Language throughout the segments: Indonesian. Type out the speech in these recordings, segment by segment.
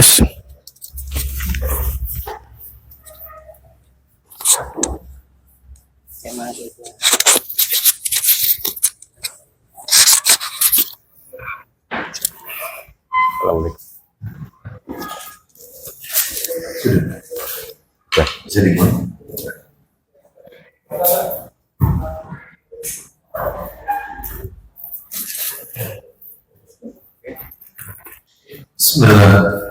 Yes. Ya, bisa dibuat. Bismillah.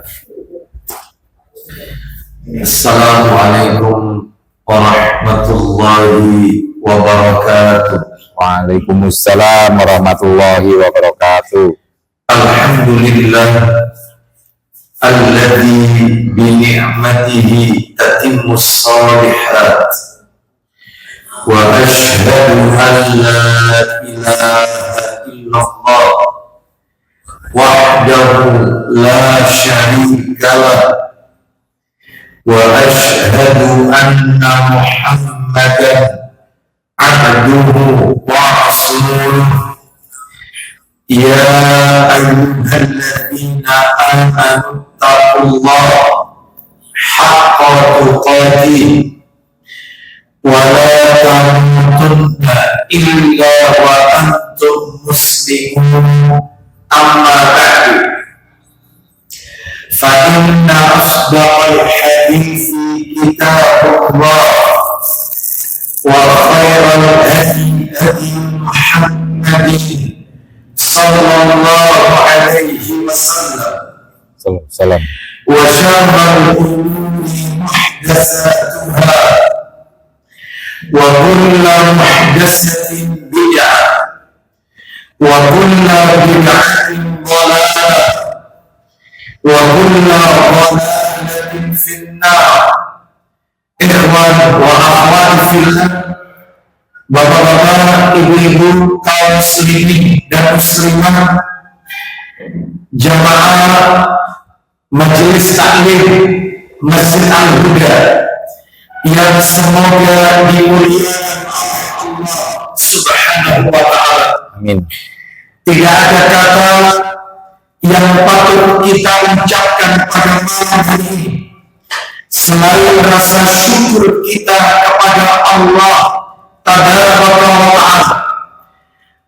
Assalamualaikum warahmatullahi wabarakatuh. Waalaikumsalam warahmatullahi wabarakatuh. Alhamdulillah alladzi bi ni'matihi tatimmu shalihat wa asyhadu an la ilaha illallah wahdahu la syarika lah wa asyhadu anna Muhammadan abduhu wa rasuluh. Ya ayyuhalladzina amanu taqullaha haqqa tuqatih wa la tamutunna illa wa antum muslimun. Amma ba'du, fa inna asdaqal hadithi kitabullah wa khairal hadi hadi Muhammadin sallallahu alaihi wasallam Salam. wa syarrul umuri muhdatsatuha wa kullu muhdatsatin bid'ah wa kullu bid'atin dhalalah wa kullu dhalalatin finnar. Ikhwan wa akhwat fillah, bapak-bapak, ibu-ibu, kaum muslimin dan muslimah, jamaah majelis taklim Masjid Al-Huda yang semoga dimuliakan Allah Subhanahu wa ta'ala. Amin. Tidak ada kata yang patut kita ucapkan pada malam hari ini selain rasa syukur kita kepada Allah Tabaraka wa ta'ala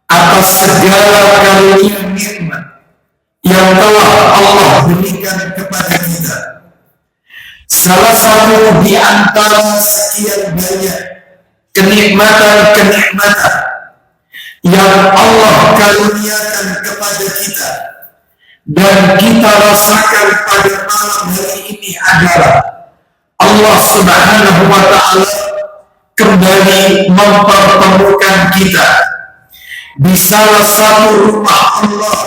atas segala karunia nikmat yang telah Allah berikan kepada kita. Salah satu di antara sekian banyak kenikmatan-kenikmatan yang Allah karuniakan kepada kita dan kita rasakan pada malam hari ini adalah Allah Subhanahu wa ta'ala kembali mempertemukan kita di salah satu rumah Allah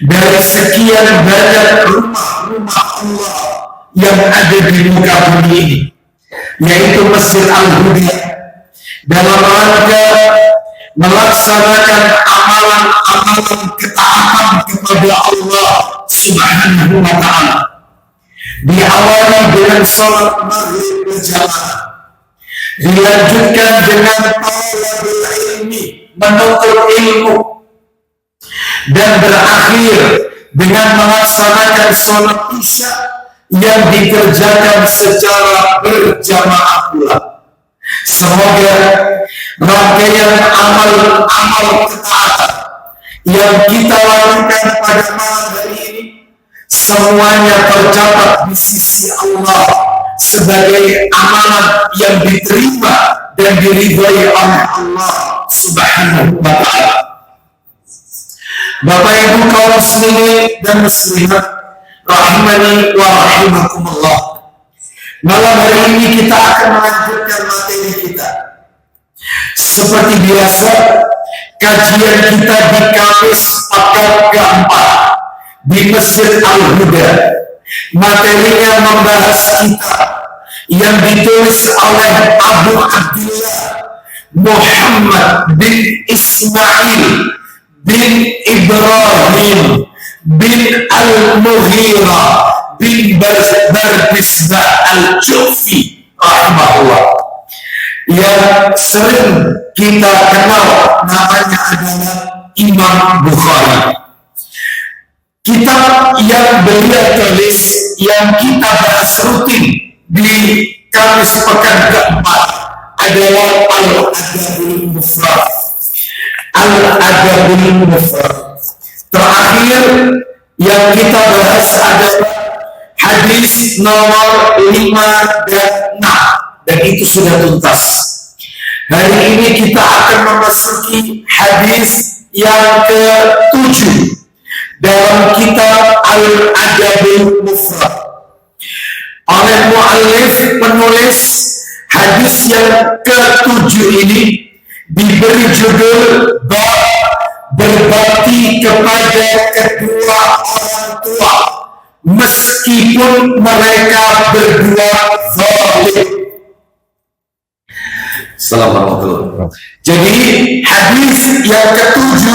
dari sekian banyak rumah-rumah Allah yang ada di muka bumi ini, yaitu Masjid Al-Huda, dalam rangka melaksanakan amalan-amalan ketaatan kepada Allah Subhanahu wa ta'ala. Diawali dengan sholat maghrib berjamaah, dilanjutkan dengan talabul ilmi, menuntut ilmu, dan berakhir dengan melaksanakan sholat isya yang dikerjakan secara berjamaah pula. Semoga rangkaian amal-amal ketaatan yang kita lakukan pada malam hari ini semuanya tercatat di sisi Allah sebagai amalan yang diterima dan diridhai oleh Allah Subhanahu wa ta'ala. Bapak Ibu kaum muslimin dan muslimat rahimani wa rahimakumullah, malam hari ini kita akan melanjutkan materi kita. Seperti biasa, kajian kita di Kamis pekan keempat di Masjid Al-Huda. Materinya membahas kitab yang ditulis oleh Abu Abdullah Muhammad bin Ismail bin Ibrahim bin Al-Mughira bin Bardizbah Al-Jufi rahimahullah, yang sering kita kenal namanya adalah Imam Bukhari. kitab yang beliau tulis yang kita bahas rutin di Kamis pekan keempat adalah Al-Adabul Mufrad. Al-Adabul Mufrad. Terakhir yang kita bahas adalah hadis nomor 5 dan 6, dan itu sudah tuntas. Hari ini kita akan memasuki hadis yang ke-7 dalam kitab Al-Adabul Mufrad. Oleh mu'allif penulis hadis yang ke-7 ini diberi judul bab berbakti kepada kedua orang tua meskipun mereka berdua zalim. Assalamualaikum. Jadi hadis yang ke-7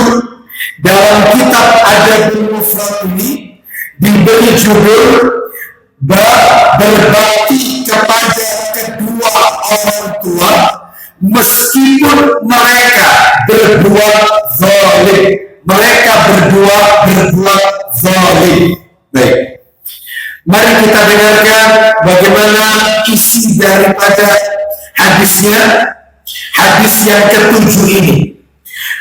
dalam kitab Adabul Mufrad ini diberi judul bab berbakti kepada kedua orang tua meskipun mereka berdua zalim. Mereka berdua berbuat zalim. Baik, mari kita dengarkan bagaimana isi daripada hadisnya. Hadis yang ke-7 ini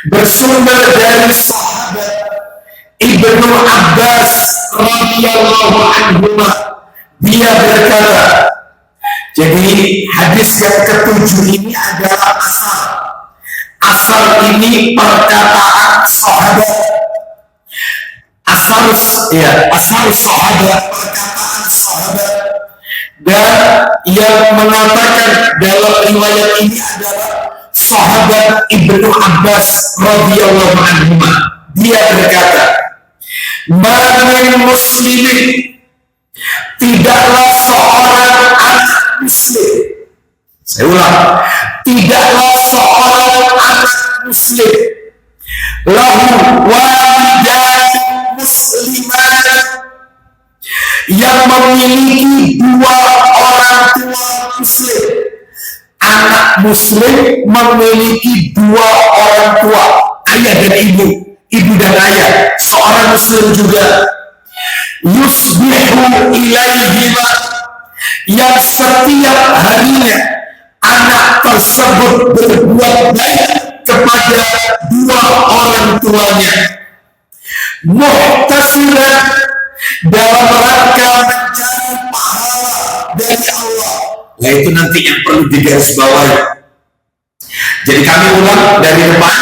bersumber dari sahabat Ibnu Abbas radhiyallahu anhu. Dia berkata, jadi hadis yang ke-7 ini adalah asal ini perkataan sahabat, asal sahabat, perkataan sahabat. Dan yang mengatakan dalam riwayat ini adalah sahabat Ibnu Abbas radhiyallahu anhu. Dia berkata, "Man muslimin, tidaklah seorang anak muslim." Saya ulang, tidaklah seorang anak muslim lahu walidan musliman, yang memiliki dua orang tua muslim. Anak muslim memiliki dua orang tua, ayah dan ibu, ibu dan ayah, seorang muslim juga. Yusbihu ilaihima, yang setiap harinya anak tersebut berbuat baik kepada dua orang tuanya. Muhtasiban, dalam rangka mencari pahala dari Allah. Nah, itu nanti yang perlu digarisbawahi. Jadi kami ulang dari depan,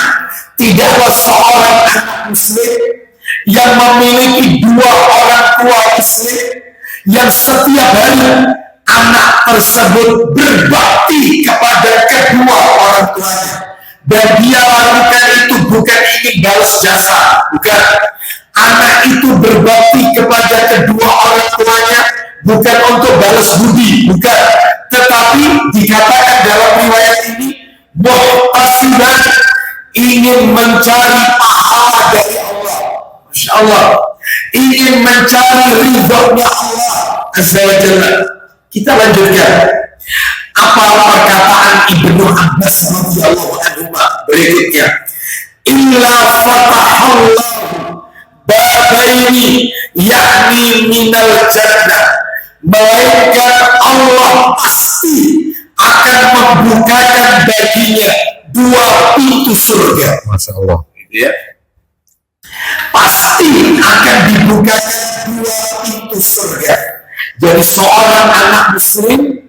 tidaklah seorang anak muslim yang memiliki dua orang tua muslim yang setiap hari anak tersebut berbakti kepada kedua orang tuanya, dan dia lakukan itu bukan ingin balas jasa, bukan. Anak itu berbakti kepada kedua orang tuanya bukan untuk balas budi, bukan. Tetapi dikatakan dalam riwayat ini, muhtasiban, ingin mencari pahala dari Allah. Masya Allah, ingin mencari ridhonya Allah Azza wa Jalla. Kita lanjutkan. Apa perkataan Ibnu Abbas radhiyallahu anhu berikutnya? Illa fatahallahu babaini yakni minal jannah, melainkan Allah pasti akan membukakan baginya dua pintu surga. Masya Allah. Ya, pasti akan dibukakan dua pintu surga. Jadi seorang anak muslim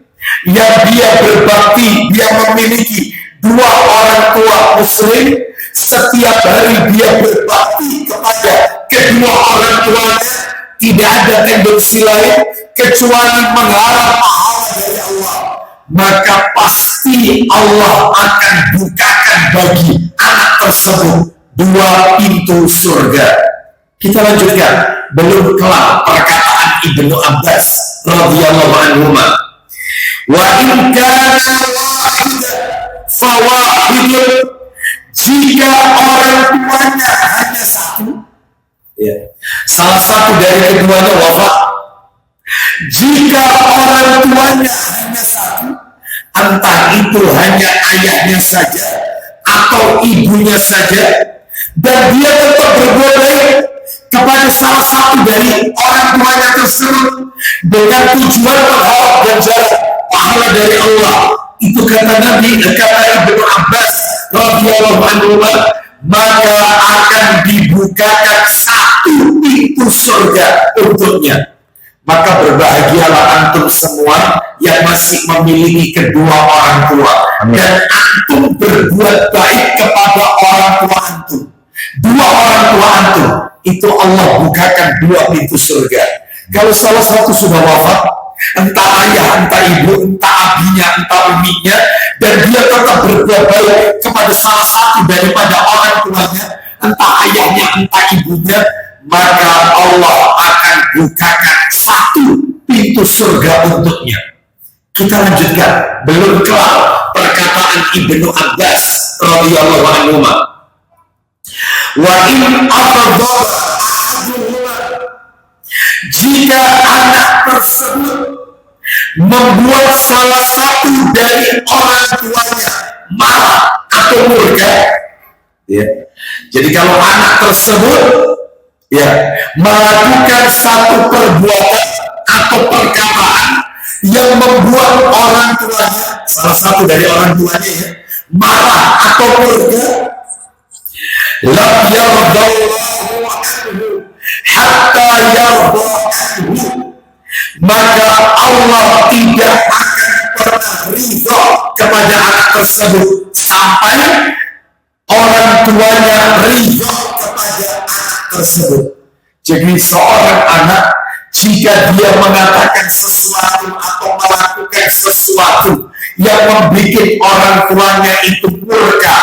yang dia berbakti, dia memiliki dua orang tua muslim, setiap hari dia berbakti kepada kedua orang tuanya, tidak ada tendensi lain kecuali mengharap pahala dari Allah, maka pasti Allah akan bukakan bagi anak tersebut dua pintu surga. Kita lanjutkan, belum kelar perkataan Ibnu Abbas radhiyallahu anhu. Wa in kana fawahidun, jika orang tuanya hanya satu, ya, salah satu dari keduanya wafat. Jika orang tuanya hanya satu, entah itu hanya ayahnya saja atau ibunya saja, dan dia tetap berbuat baik kepada salah satu dari orang tuanya tersebut dengan tujuan berharap ganjaran pahala dari Allah. Itu kata Nabi, kata Ibnu Abbas radhiyallahu anhu, maka akan dibukakan satu pintu surga untuknya. Maka berbahagialah antum semua yang masih memiliki kedua orang tua. Amin. Dan antum berbuat baik kepada orang tua antum. Dua orang tua antum, itu Allah bukakan dua pintu surga. Kalau salah satu sudah wafat, entah ayah, entah ibu, entah abinya, entah uminya, dan dia tetap berbuat baik kepada salah satu daripada orang tuanya, entah ayahnya, entah ibunya, maka Allah akan bukakan satu pintu surga untuknya. Kita lanjutkan, belum kelar perkataan Ibnu Abbas radhiyallahu anhu. Wa in afdha ahaduhuma, jika anak tersebut membuat salah satu dari orang tuanya marah atau murka, ya. Jadi kalau anak tersebut ya melakukan satu perbuatan atau perkataan yang membuat orang tuanya, salah satu dari orang tuanya ya, marah atau murka, lam yardallahu anhu hatta yarda anhu, maka Allah tidak akan pernah ridha kepada anak tersebut sampai orang tuanya ridha kepada anak tersebut. Jadi seorang anak jika dia mengatakan sesuatu atau melakukan sesuatu yang membuat orang tuanya itu murka,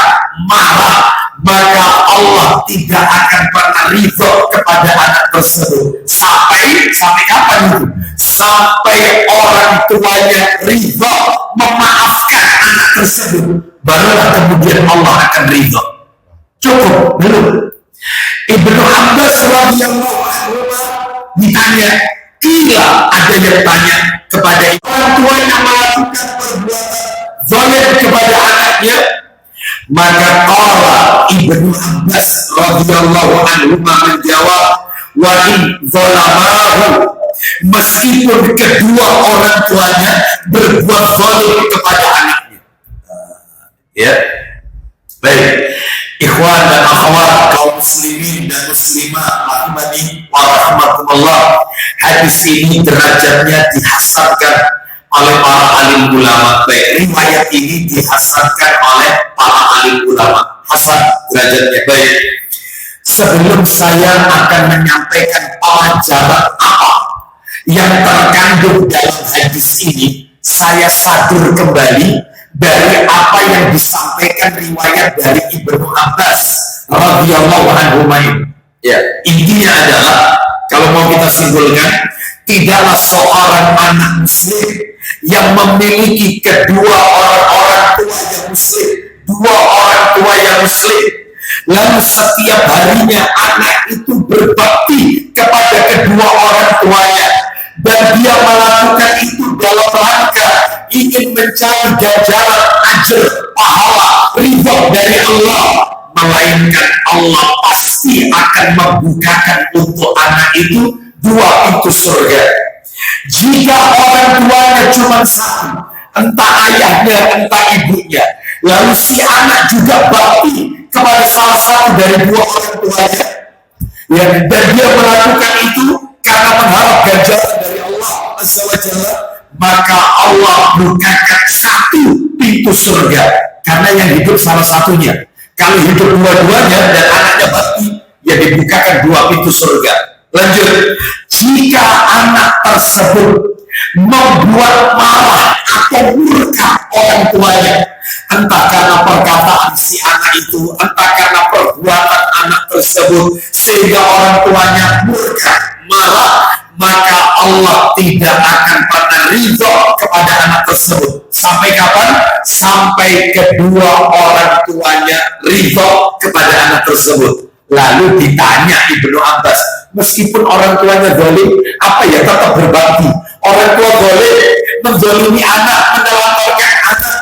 marah, maka Allah tidak akan pernah ridho kepada anak tersebut sampai kapan itu? Sampai orang tuanya ridho memaafkan anak tersebut, barulah kemudian Allah akan ridho. Cukup belum? Ibnu Abbas radhiyallahu anhu ditanya, kila ada yang tanya kepada orang tua yang melakukan perbuatan zalim kepada anaknya, maka qala Ibnu Abbas radhiyallahu anhu menjawab, wa in zalamahu, meskipun kedua orang tuanya berbuat zalim kepada anaknya. Ya, baik. Ikhwan dan akhwat kaum muslimin dan muslimah rahimani wa rahmatullah, hadis ini derajatnya dihasankan oleh para alim ulama. Baik, riwayat ini dihasankan oleh para alim ulama, hasan derajatnya. Baik, sebelum saya akan menyampaikan pelajaran apa yang terkandung dalam hadis ini, saya sadur kembali dari apa yang disampaikan riwayat dari Ibnu Abbas radhiyallahu anhu. Ya, intinya adalah kalau mau kita simpulkan, tidaklah seorang anak muslim yang memiliki kedua orang tua yang muslim, dua orang tua yang muslim, lalu setiap harinya anak itu berbakti kepada kedua orang tuanya, dan dia melakukan itu dalam rangka ingin mencari ganjaran, ajar, pahala, ridha dari Allah, melainkan Allah pasti akan membukakan untuk anak itu dua pintu surga. Jika orang tuanya cuma satu, entah ayahnya, entah ibunya, lalu si anak juga bakti kepada salah satu dari dua orang tuanya, ya, dan dia melakukan itu karena mengharap ganjaran dari Allah Azza wa Jalla, maka Allah bukakan satu pintu surga. Karena yang hidup salah satunya. Kalau hidup dua-duanya dan anaknya bakti, ya dibukakan dua pintu surga. Lanjut, jika anak tersebut membuat marah atau murka orang tuanya, entah karena perkataan si anak itu, entah karena perbuatan anak tersebut, sehingga orang tuanya murka, marah, maka Allah tidak akan pernah ridho kepada anak tersebut. Sampai kapan? Sampai kedua orang tuanya ridho kepada anak tersebut. Lalu ditanya Ibnu Abbas, meskipun orang tuanya zalim, apa ya tetap berbakti? Orang tua zalim, menzalimi anak, menelantarkan anak,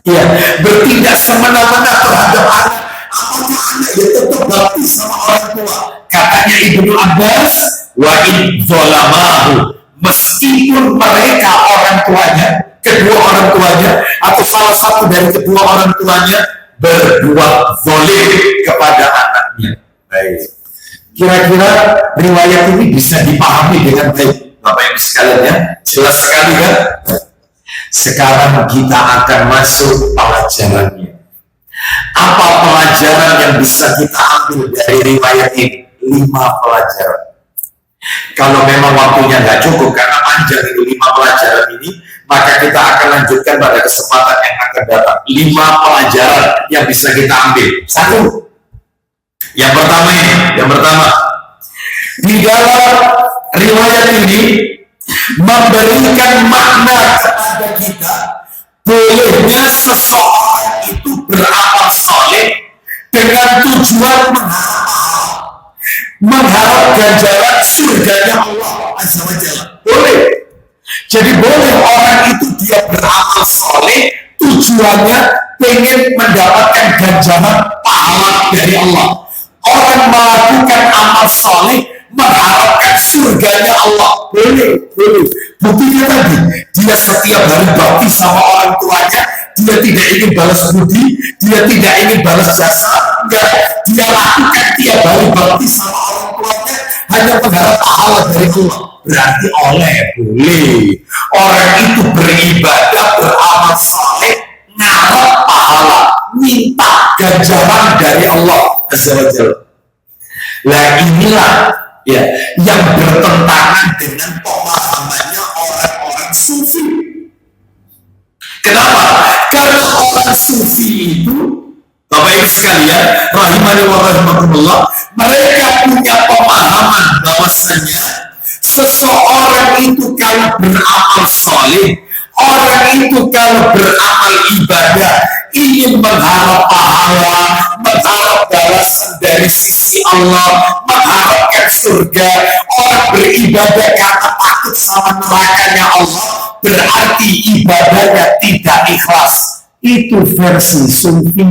ya, bertindak semena-mena terhadap anak, apakah anak ya tetap bakti sama orang tua? Katanya Ibnu Abbas, wa in zalamahu, meskipun mereka orang tuanya, kedua orang tuanya atau salah satu dari kedua orang tuanya berbuat zalim kepada anaknya. Baik. Kira-kira riwayat ini bisa dipahami dengan baik, Bapak Ibu sekalian ya? Jelas sekali kan? Sekarang kita akan masuk pelajarannya. Apa pelajaran yang bisa kita ambil dari riwayat ini? 5 pelajaran. Kalau memang waktunya nggak cukup karena panjang itu 5 pelajaran ini, maka kita akan lanjutkan pada kesempatan yang akan datang. 5 pelajaran yang bisa kita ambil. 1. Yang pertama, di dalam riwayat ini memberikan makna kepada kita bolehnya seseorang itu beramal soleh dengan tujuan mengharap ganjaran surganya Allah Azza wa Jalla. Boleh. Jadi boleh orang itu dia beramal soleh tujuannya pengen mendapatkan ganjaran pahala dari Allah. Orang melakukan amal soleh mengharapkan surganya Allah. Boleh. Buktinya tadi, dia setiap hari bakti sama orang tuanya, dia tidak ingin balas budi, dia tidak ingin balas jasa, enggak, dia lakukan tiap hari bakti sama orang tuanya hanya mengharap pahala dari Allah. Berarti boleh. Orang itu beribadah, beramal soleh, ngarep pahala, minta ganjaran dari Allah Azza wa Jalla. Nah inilah ya yang bertentangan dengan pemahamannya orang-orang sufi. Kenapa? Karena orang sufi itu, Bapak Ibu sekalian, rahimani wa rahimakumullah, mereka punya pemahaman bahwasanya seseorang itu kalau beramal soleh, orang itu kalau beramal ibadah ingin mengharap pahala, mengharap balasan dari sisi Allah, mengharapkan surga. Orang beribadah karena takut sama nerakanya Allah, berarti ibadahnya tidak ikhlas. Itu versi sufi.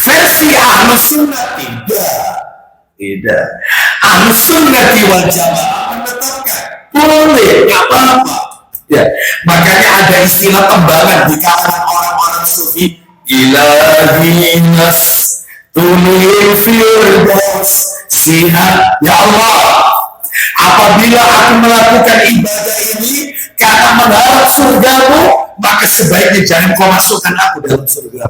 Versi Ahlus Sunnah tidak. Ahlus Sunnah wal Jamaah menetapkan boleh, nggak apa-apa. Ya, makanya ada istilah tembangan di kalangan orang-orang sufi. Ilahi nas tunil firdaus sihat. Ya Allah, apabila aku melakukan ibadah ini karena mengharap surgamu, maka sebaiknya jangan kau masukkan aku dalam surga.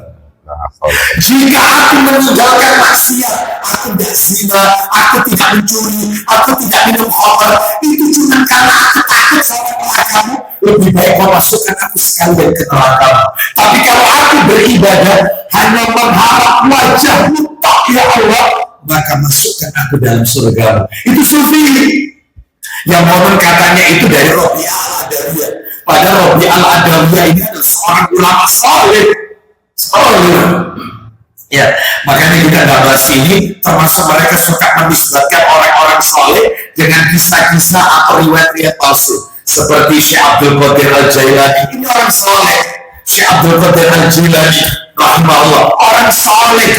Jika aku meninggalkan maksiat, aku tidak zina, aku tidak mencuri, aku tidak minum khamr, itu cuma karena aku takut sama nerakamu, lebih baik kau masukkan aku sekalian ke nerakamu. Tapi kalau aku beribadah hanya mengharap wajahmu tak ya Allah, maka masukkan aku dalam surgamu. Itu sufi. Yang momen katanya itu dari Rabi' al-Adawiyah. Padahal Rabi' al-Adawiyah ini adalah seorang ulama saleh. Ya, makanya kita bahas ini, termasuk mereka suka menisbatkan orang-orang soleh dengan kisah-kisah atau riwayat-riwayat palsu. Seperti Syekh Abdul Qadir Al-Jailani, ini orang soleh. Syekh Abdul Qadir Al-Jailani, rahimahullah, orang soleh,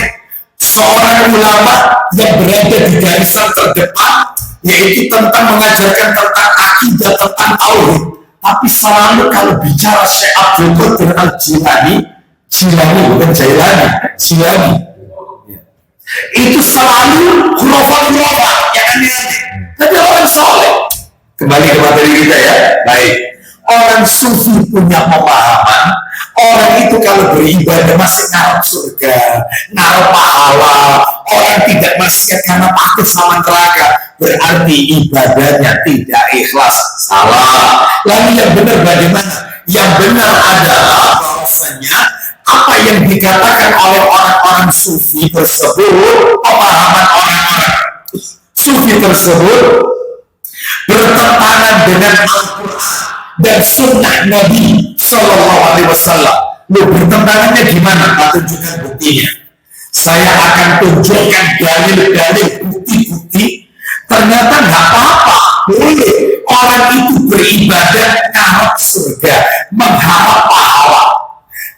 seorang ulama yang berada di garisan terdepan, yaitu tentang mengajarkan tentang akidah, tentang tauhid. Tapi selalu kalau bicara Syekh Abdul Qadir Al-Jailani, bukan Jailani, Jilani. Itu selalu khurafat-khurafat yang aneh-aneh. Tapi orang soleh. Kembali ke materi kita ya. Baik. Orang sufi punya pemahaman, orang itu kalau beribadah masih ngarep surga, ngarep pahala. Orang tidak masih karena takut sama neraka, berarti ibadahnya tidak ikhlas. Salah. Lalu yang benar bagaimana? Yang benar adalah bahwasanya apa yang dikatakan oleh orang-orang sufi tersebut, pemahaman orang-orang sufi tersebut bertentangan dengan Al-Quran dan Sunnah Nabi Sallallahu Alaihi Wasallam. Loh, bertentangannya gimana? Pak tunjukkan buktinya. Saya akan tunjukkan dalil-dalil, bukti-bukti. Ternyata nggak apa-apa, boleh orang itu beribadah mengharap surga, mengharap pahala.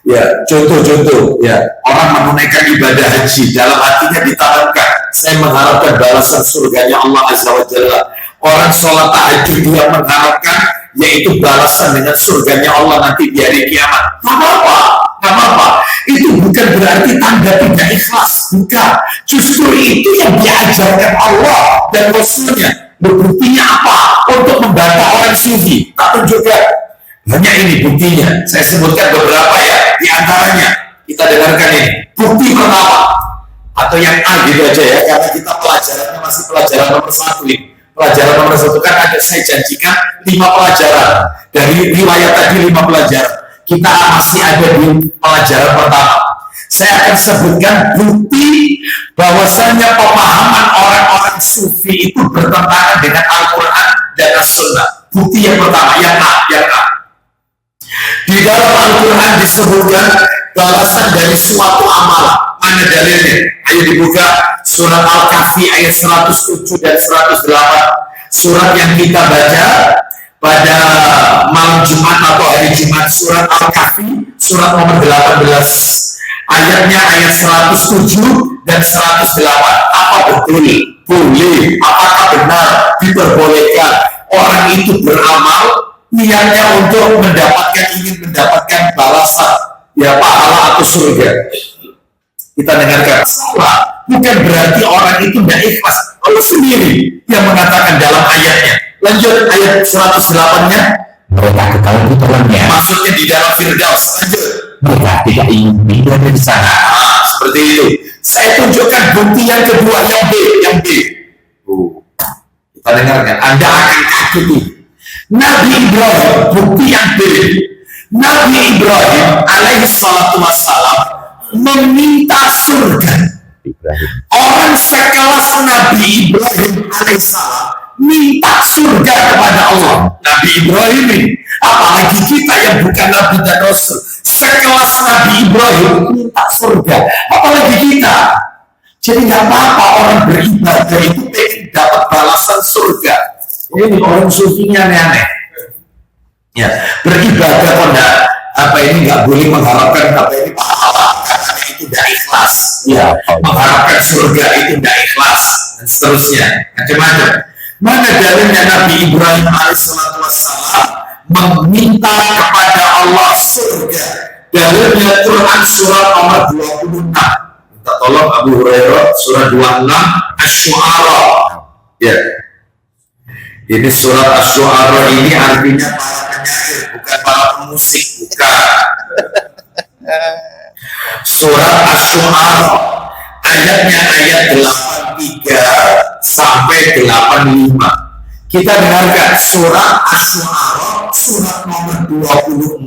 Ya, contoh-contoh ya, orang menunaikan ibadah haji, dalam hatinya ditanamkan, saya mengharapkan balasan surganya Allah Azza wa Jalla. Orang sholat tahajud dia mengharapkan yaitu balasan dengan surganya Allah nanti di hari kiamat. Gak apa-apa, gak apa-apa. Itu bukan berarti tanda tidak ikhlas, bukan. Justru itu yang diajarkan Allah dan Rasulnya. Buktinya apa? Untuk membantah orang sufi. Tak tunjukkan. Hanya ini buktinya. Saya sebutkan beberapa ya. Di antaranya kita dengarkan ini. Bukti pertama atau yang A gitu aja ya. Karena kita pelajarannya masih pelajaran nomor 1 ini. Pelajaran nomor 1 kan ada saya janjikan 5 pelajaran. Dari riwayat tadi 5 pelajaran. Kita masih ada di pelajaran pertama. Saya akan sebutkan bukti bahwasanya pemahaman orang-orang sufi itu bertentangan dengan Al-Quran dan As-Sunnah. Bukti yang pertama, yang A. Di dalam Al-Quran disebutkan balasan dari suatu amalan. Mana dalilnya? Ayo dibuka surat Al-Kahfi ayat 107 dan 108. Surat yang kita baca pada malam Jumat atau hari Jumat, surat Al-Kahfi, surat nomor 18. Ayatnya ayat 107 dan 108. Apa betul? Boleh. Apakah benar? Diperbolehkan orang itu beramal niatnya untuk ingin mendapatkan balasan, ya pahala atau surga. Kita dengarkan. Salah. Bukan berarti orang itu tidak ikhlas. Allah sendiri yang mengatakan dalam ayatnya. Lanjut ayat 108-nya. Mereka kekal di dalamnya. Maksudnya di dalam Firdaus. Lanjut. Mereka tidak ingin pindah dari sana. Seperti itu. Saya tunjukkan bukti yang kedua, yang B. Kita dengarkan. Anda akan kaget. Nabi Ibrahim, bukti yang B. Nabi Ibrahim alaihi salatu wassalam meminta surga. Orang sekelas Nabi Ibrahim alaihissalam minta surga kepada Allah. Nabi Ibrahim ini, apalagi kita yang bukan Nabi dan Rasul, sekelas Nabi Ibrahim minta surga, apalagi kita. Jadi nggak apa-apa orang beribadah itu pengen dapat balasan surga. Ini orang sufinya aneh-aneh. Ya, beribadah kok nggak boleh mengharapkan ini pahala karena itu tidak ikhlas. Ya, mengharapkan surga itu tidak ikhlas dan seterusnya macam-macam. Mana dalilnya Nabi Ibrahim alaihissalam meminta kepada Allah surga? Dalilnya Quran surat nomor 26. Minta tolong Abu Hurairah surat 26 Asy-Syu'ara. Ya. Ini surat Asy-Syu'ara ini artinya para penyair, bukan para pemusik, bukan. Surat Asy-Syu'ara ayatnya ayat 83 sampai 85. Kita dengarkan surat Asy-Syu'ara surat nomor 26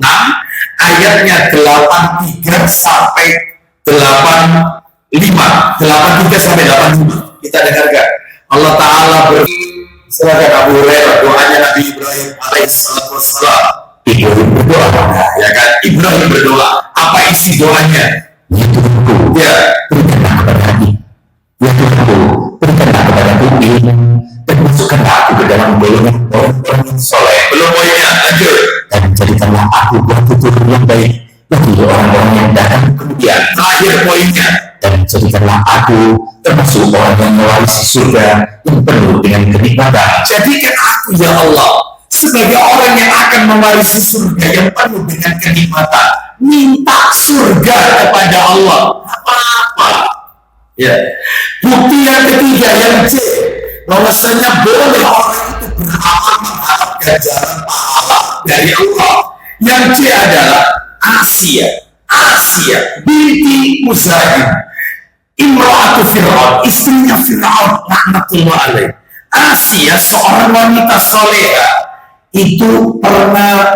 ayatnya 83 sampai 85. 83 sampai 85. Kita dengarkan. Allah Ta'ala silakan Abu Hurairah, doanya Nabi Ibrahim alaihissalam. Ibrahim berdoa. Ya kan? Ibrahim berdoa. Apa isi doanya? Ya Tuhanku, Ya, berikanlah kepada hati. Ya Tuhanku, berikanlah kepada aku ilmu dan masukkanlah aku ke dalam golongan orang-orang yang soleh. belum poinnya, lanjut. Dan jadikanlah aku buah tutur yang baik bagi orang-orang yang datang kemudian. Terakhir poinnya. Dan jadikanlah aku termasuk orang yang mewarisi surga yang penuh dengan kenikmatan. Jadikan aku ya Allah sebagai orang yang akan mewarisi surga yang penuh dengan kenikmatan. Minta surga kepada Allah. Apa-apa. Ya. Bukti yang ketiga yang C, bahwasanya boleh orang itu beramal mengharap ganjaran pahala dari Allah. Yang C adalah Asia binti Muzahim, Imra'atu Fir'aun, istrinya Fir'aun laknatullah alaih. Asia seorang wanita soleha itu pernah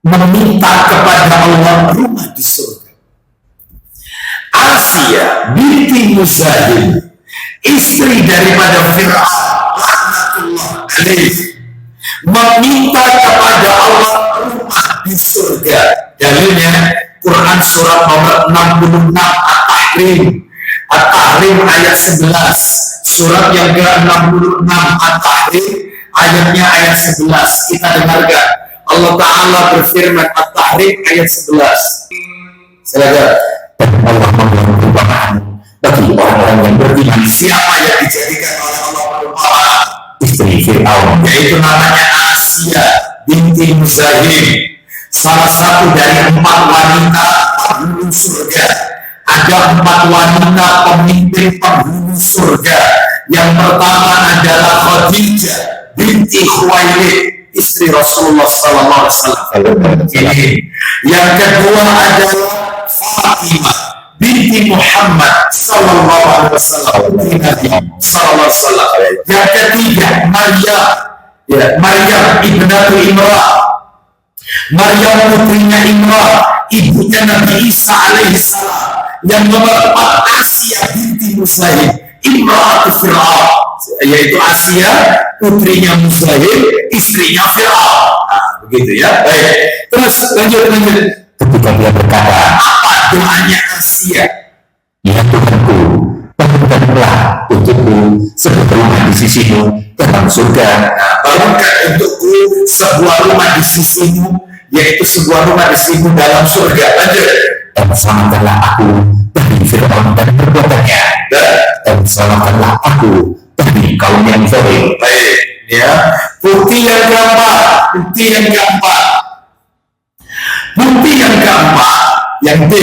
meminta kepada Allah rumah di surga. Asia binti Muzahim, istri daripada Fir'aun laknatullah alaih, meminta kepada Allah rumah di surga. Dalilnya Quran surat nomor 66 At-Tahrim ayat 11. Surat yang ke-66 At-Tahrim ayatnya ayat 11. Kita dengarkan. Allah Ta'ala berfirman At-Tahrim ayat 11. Silakan. Dan Allah memberi perubahan bagi orang-orang yang beriman. Siapa yang dijadikan oleh Allah perumpamaan? Istri Fir'aun, Yaitu namanya Asia binti Muzahim, salah satu dari 4 wanita penghulu surga. Ada 4 wanita pemimpin penghulu surga. Yang pertama adalah Khadijah binti Khuwailid, istri Rasulullah SAW. Yang kedua adalah Fatimah binti Muhammad sallallahu alaihi wasallam. Yang ketiga Maryam ibnatu Imran, Maryam putrinya Imran, ibunya Nabi Isa alaihi salam. Yang nomor 4 Asia binti Muzahim, imra'atu Fir'aun, yaitu Asia putrinya Muzahim, istrinya Fir'aun. Begitu ya. Baik. Terus lanjut. ketika dia berkata, Apa doanya Asia? ya Tuhanku, bangunkanlah untukku sebuah rumah di sisimu dalam surga. Bangunkan untukku sebuah rumah di sisimu, yaitu sebuah rumah di sisimu dalam surga. Lanjut. Dan selamatkanlah aku dari Fir'aun dan perbuatannya. Dan selamatkanlah aku dari kaum yang zalim. Baik, ya. Bukti yang keempat, yang D,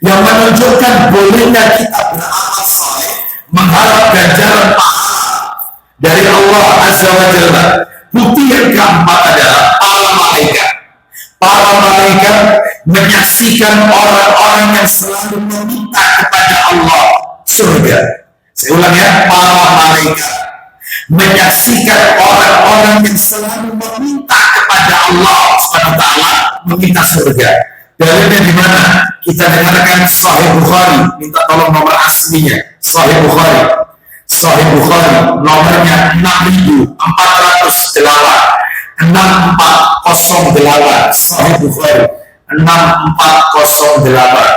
yang menunjukkan bolehnya kita beramal soleh, mengharap ganjaran pahala dari Allah Azza wa Jalla. Bukti yang keempat adalah para malaikat menyaksikan orang-orang yang selalu meminta kepada Allah surga. Saya ulang ya, para malaikat menyaksikan orang-orang yang selalu meminta kepada Allah SWT, meminta surga. Dalilnya di mana? Kita dengarkan Sahih Bukhari, minta tolong nomor aslinya. Sahih Bukhari nomornya 6408. 6408, Sahih Bukhari 6408,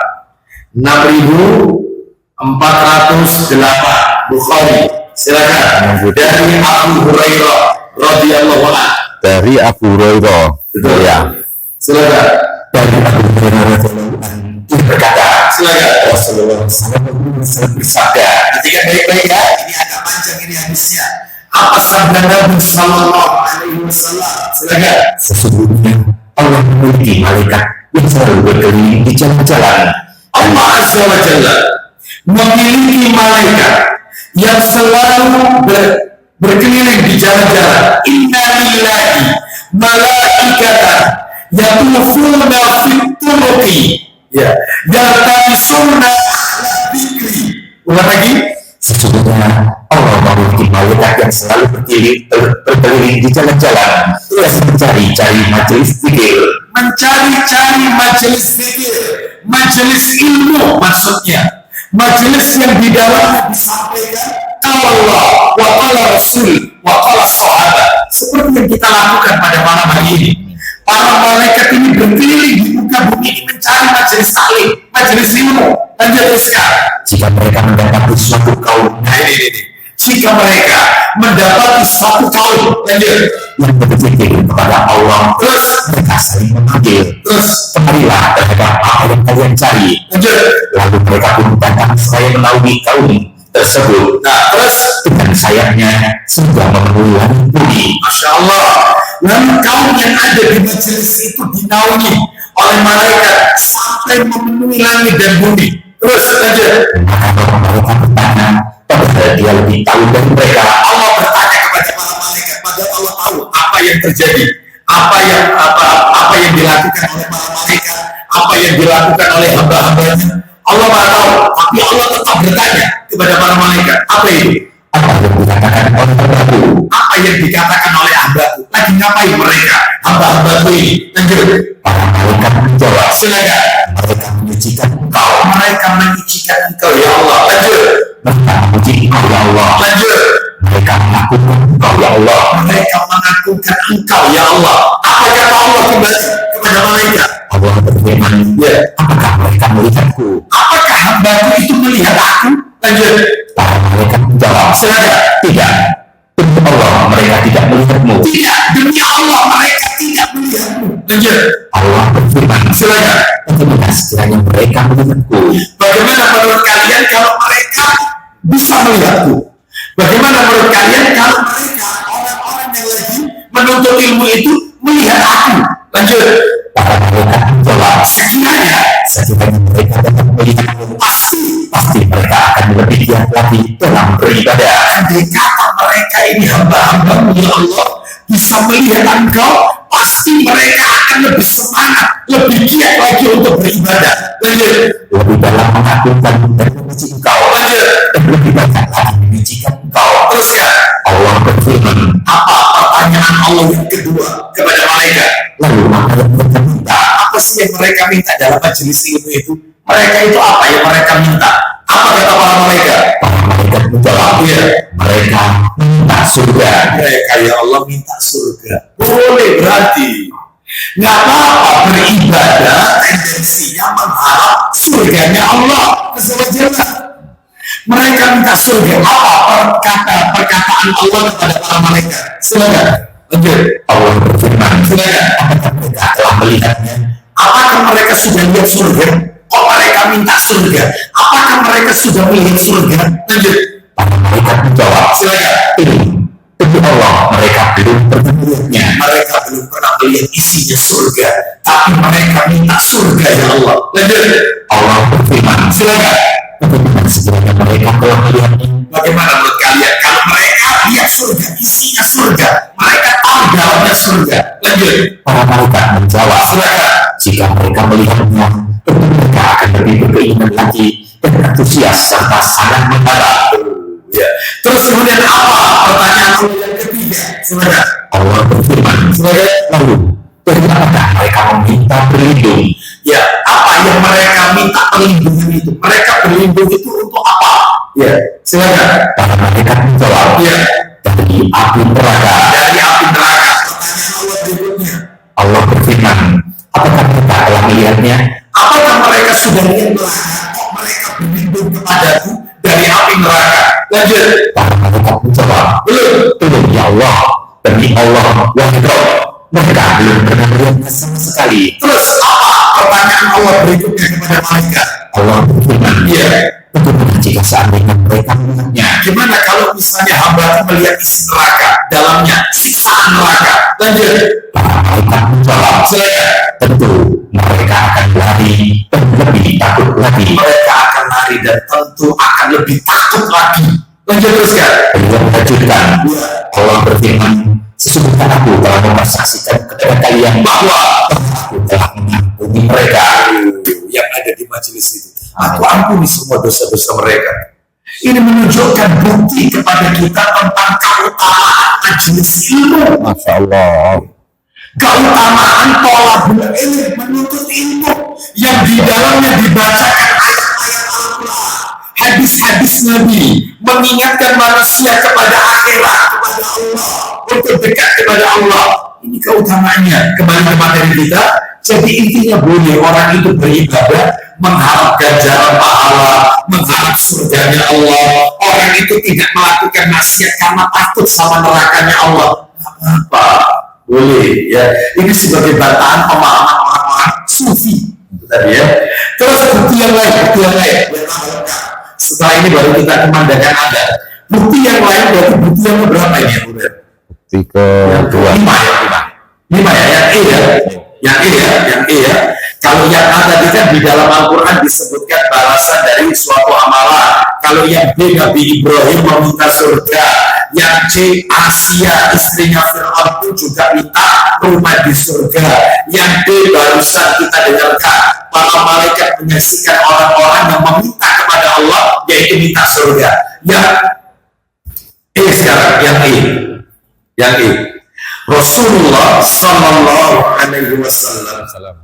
6408 Bukhari. Silakan. Dari Abu Hurairah radhiyallahu anhu. Dari Abu Hurairah. Betul Ya. Silakan. Dari Abu Hurairah radhiyallahu anhu, dia berkata, Silakan. Rasulullah SAW bersabda, Perhatikan baik-baik ya. Ini agak panjang ini hadisnya. Apa sabda Nabi Sallallahu Alaihi Wasallam? Silakan. sesungguhnya Allah memiliki malaikat yang selalu berkeliling di jalan-jalan. Allah Azza wa Jalla memiliki malaikat yang selalu berkeliling di jalan-jalan. Inna lillahi malaikatan yatufuna fit turuqi, ya, yaltamisuna ahla dzikri. Ulang lagi. Sesungguhnya Allah memiliki malaikat yang selalu berkeliling di jalan-jalan dan mencari-cari majelis zikir. Mencari-cari majelis zikir, majelis ilmu maksudnya, majelis yang di dalamnya disampaikan qala Allah wa qala Rasul wa qala sahabat, seperti yang kita lakukan pada malam hari ini. Para malaikat ini berkeliling di muka bumi ini mencari majelis taklim, majelis ilmu. Lanjut sekarang. Jika mereka mendapati suatu kaum Jika mereka mendapati suatu kaum, lanjut, yang berzikir kepada Allah, terus mereka saling memanggil, kemarilah terhadap apa yang kalian cari. lanjut. Lalu mereka pun datang seraya menaungi kaum tersebut. Nah, terus Dengan sayapnya sudah memenuhi langit bumi. Masya Allah. Lalu kaum yang ada di majelis itu dinaungi oleh malaikat sampai memenuhi langit dan bumi. Terus lanjut. Maka mereka bertanya, padahal dia lebih tahu dari mereka. Allah bertanya kepada para malaikat, padahal Allah tahu apa yang terjadi, apa yang dilakukan oleh para malaikat, apa yang dilakukan oleh hamba-hambanya. Allah Maha tahu, tapi Allah tetap bertanya kepada para malaikat, apa itu? Apa yang dikatakan oleh hambaku? Apa yang dikatakan oleh hambaku? Lagi ngapain mereka? Hamba-hambaku ini. Lanjut. Para malaikat menjawab, Silakan. mereka menyucikan engkau. Mereka menyucikan engkau ya Allah. Lanjut. Mereka memuji engkau ya Allah. Lanjut. Mereka mengagungkan engkau ya Allah. Mereka mengagungkan engkau ya Allah. Apa kata Allah kembali kepada malaikat? Allah berfirman, Ya. apakah mereka melihatku? Apakah hambaku itu melihat aku? Lanjut. Para malaikat menjawab, Silakan. tidak. Demi Allah, mereka tidak melihatmu. Tidak, demi Allah mereka tidak melihatmu. Lanjut. Allah berfirman, Silakan. Bagaimana sekiranya mereka melihatku? Bagaimana menurut kalian kalau mereka bisa melihatku? Bagaimana menurut kalian kalau mereka orang-orang yang lagi menuntut ilmu itu melihat aku? Lanjut. Para malaikat menjawab, Sekiranya mereka dapat melihatku, pasti mereka akan lebih giat lagi dalam beribadah. andai kata mereka ini hamba-hambamu ya Allah bisa melihat engkau, pasti mereka akan lebih semangat, lebih giat lagi untuk beribadah. Lanjut. Lebih dalam mengagungkan dan memuji engkau, Lanjut. dan lebih banyak lagi mensucikan engkau. Teruskan. Allah berfirman, Apa pertanyaan Allah yang kedua kepada malaikat? lalu apa yang mereka minta? Apa sih yang mereka minta dalam majelis ilmu itu? Mereka itu apa yang mereka minta? Apa kata para malaikat? Para malaikat menjawab, Iya. mereka minta surga. Mereka ya Allah minta surga. Boleh berarti. Nggak apa-apa beribadah tendensinya mengharap surganya Allah Azza wa Jalla. Mereka minta surga. Apa perkataan Allah kepada para malaikat? Silakan. Lanjut. Allah berfirman, Silakan. apakah mereka telah melihatnya? Apakah mereka sudah lihat surga? Kok mereka minta surga? Apakah mereka sudah melihat surga? Lanjut. Para malaikat menjawab, Silakan. demi Allah, mereka belum pernah melihatnya. Mereka belum pernah melihat isinya surga, tapi mereka minta surga ya Allah. Lanjut. Allah berfirman, Silakan. bagaimana sekiranya mereka telah melihatnya? Bagaimana menurut kalian kalau mereka lihat surga, isinya surga, mereka tahu dalamnya surga? Lanjut. Para malaikat menjawab, Silakan. jika mereka melihatnya, tentu mereka akan lebih berkeinginan lagi dan antusias serta sangat mengharap. Ya. Terus kemudian apa pertanyaan Allah yang ketiga? Silakan. Allah berfirman, Silakan. lalu dari apakah mereka meminta berlindung? Ya, apa yang mereka minta perlindungan itu? Mereka berlindung itu untuk apa? Ya, silakan. Para malaikat menjawab, Ya, dari api neraka. dari api neraka. Pertanyaan Allah berikutnya. Allah berfirman, apakah mereka telah melihatnya? Apakah mereka sudah lihat neraka? Kok mereka berlindung kepadaku dari api neraka? Lanjut. Para malaikat menjawab, Belum. ya Allah, demi Allah, wahai Rabb, mereka belum pernah melihatnya sama sekali. Terus apa pertanyaan Allah berikutnya kepada malaikat? Allah berfirman, Ya, bagaimana jika seandainya mereka melihatnya? gimana kalau misalnya hamba melihat isi neraka, dalamnya siksaan neraka? Lanjut. Para malaikat menjawab, Silakan. tentu mereka akan lari dan lebih takut lagi. Mereka akan lari dan tentu akan lebih takut lagi. Lanjut teruskan. Beliau melanjutkan, Allah berfirman, sesungguhnya aku telah mempersaksikan kepada kalian bahwa aku telah mengampuni mereka. Yang ada di majelis itu, aku ampuni semua dosa-dosa mereka. Ini menunjukkan bukti kepada kita tentang keutamaan majelis ilmu, Masya Allah. keutamaan tolabul ilmu, menuntut ilmu yang di dalamnya dibacakan ayat-ayat Al-Quran, hadis-hadis Nabi, mengingatkan manusia kepada akhirat, kepada Allah, untuk dekat kepada Allah. Ini keutamaannya. Kembali ke materi kita. Jadi intinya boleh orang itu beribadah, mengharap ganjaran pahala, mengharap surganya Allah. Orang itu tidak melakukan maksiat karena takut sama nerakanya Allah. Apa? Boleh ya. Ini sebagai bantahan pemahaman orang-orang sufi. Itu tadi ya. Terus bukti yang lain. Setelah ini baru kita kemandangkan ada. Bukti yang lain berarti bukti yang berapa ini ya, Bunda? Tiga, dua. Lima ya, yang E ya. Yang E ya. Kalau yang A tadi kan di dalam Al-Quran disebutkan balasan dari suatu amalan. Kalau yang B, Nabi Ibrahim meminta surga. Yang C, Asia istrinya Fir'aun itu juga minta rumah di surga. Yang D, barusan kita dengarkan para malaikat menyaksikan orang-orang yang meminta kepada Allah, yaitu minta surga. Yang E sekarang, yang E. Rasulullah Sallallahu Alaihi Wasallam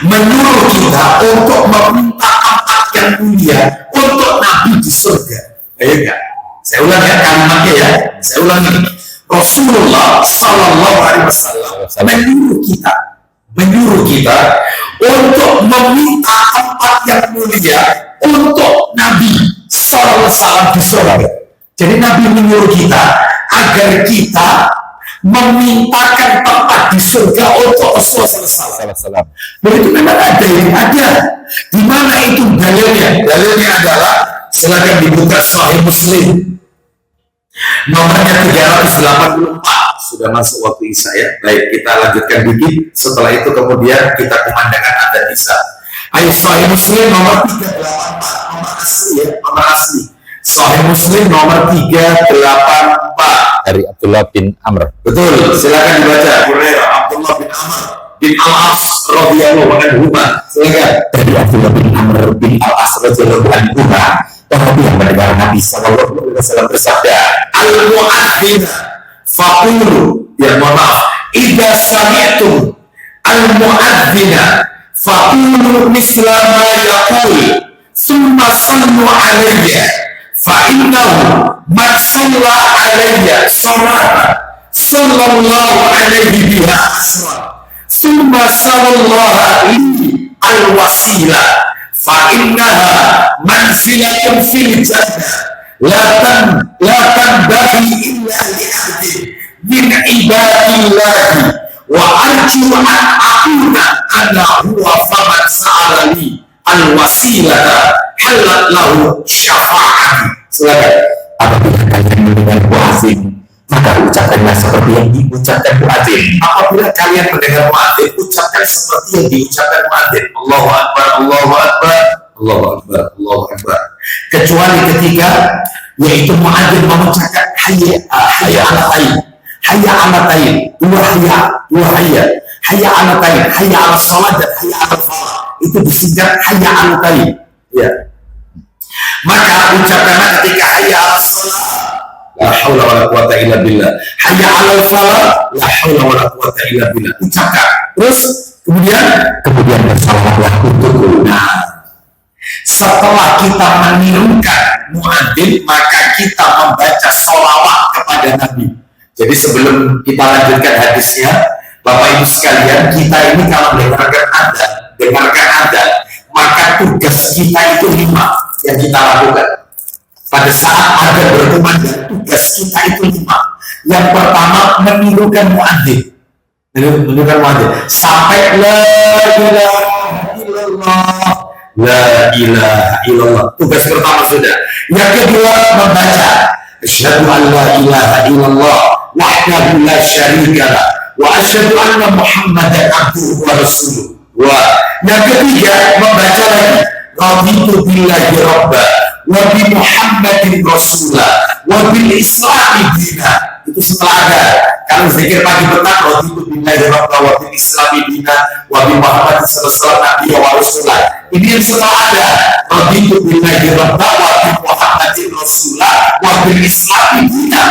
menyuruh kita untuk meminta tempat yang mulia untuk Nabi di surga. Ayo enggak? Saya ulang ya kalimatnya ya. Saya ulangi. Rasulullah Sallallahu Alaihi Wasallam menyuruh kita untuk meminta tempat yang mulia untuk Nabi Sallallahu Alaihi Wasallam di surga. Jadi Nabi menyuruh kita agar kita memintakan tempat di surga untuk Rasulullah SAW. Salam. Begitu memang ada yang ada. Di mana itu dalilnya? Dalilnya adalah silakan dibuka Sahih Muslim. Nomornya 384. Sudah masuk waktu Isya ya. Baik, kita lanjutkan dikit. Setelah itu kemudian kita kumandangkan adzan Isya. Ayo Sahih Muslim nomor 384. Nomor asli ya, nomor asli. Sahih Muslim nomor 384. Dari Abdullah bin Amr. Betul, silakan dibaca. Hurairah Abdullah bin Amr bin Al-As radhiyallahu anhu. Silakan. Dari Abdullah bin Amr bin Al-As radhiyallahu anhu, Nabi yang mendengar Nabi sallallahu alaihi wasallam bersabda, Al-mu'adzin faqulu, ya mohon maaf, idza sami'tum al-mu'adzin faqulu misla ma yaqul thumma sallu alayya fa innahu man shalla alayya salatan sallallahu alaihi biha asra thumma sallallahu li al-wasilah fa innaha manzilatun fil jannah la tanbaghi illa li 'abdin min ibadillahi wa arju an aquna ana huwa faman sa'alani al-wasilata halat lahu syafa'ati. Silakan. apabila kalian mendengar muadzin, maka ucapkanlah seperti yang diucapkan muadzin. Apabila kalian mendengar muadzin, ucapkan seperti yang diucapkan muadzin. Allahu Akbar, Allahu Akbar, Allahu Akbar, Allahu Akbar. Kecuali ketika yaitu muadzin mengucapkan hayya ala tayyib, hayya ala tayyib, dua hayya, hayya ala tayyib, hayya ala salat dan hayya ala falah. Itu disingkat hayya ala tayyib. Ya. Maka ucapkanlah ketika hayya ala salat, la haula wala quwata illa billah. Hayya 'alal falah, la haula wala quwata illa billah. Ucapkan. Terus kemudian bersalawatlah untukku. nah, setelah kita menirukan muadzin, maka kita membaca sholawat kepada Nabi. Jadi sebelum kita lanjutkan hadisnya, Bapak Ibu sekalian, kita ini kalau dengarkan adzan, maka tugas kita itu 5 yang kita lakukan. Pada saat ada berkumandang, tugas kita itu 5. Yang pertama, menirukan muadzin. Sampai la ilaha illallah, la ilaha illallah. Tugas pertama sudah. Yang kedua, membaca asyhadu an la ilaha illallah wahdahu la syarika lah wa asyhadu anna muhammadan abduhu wa rasuluh. Yang ketiga, membaca lagi raditu billahi rabba wa bi Muhammadin Rasulullah wa bil Islami dina. Itu setelah ada. Kalau zikir pagi petang raditu billahi rabba wa bil Islami dina wa bi Muhammadin sallallahu alaihi wa Rasulullah. Ini yang setelah ada. Raditu billahi rabba wa bi Muhammadin Rasulullah wa bil Islami dina.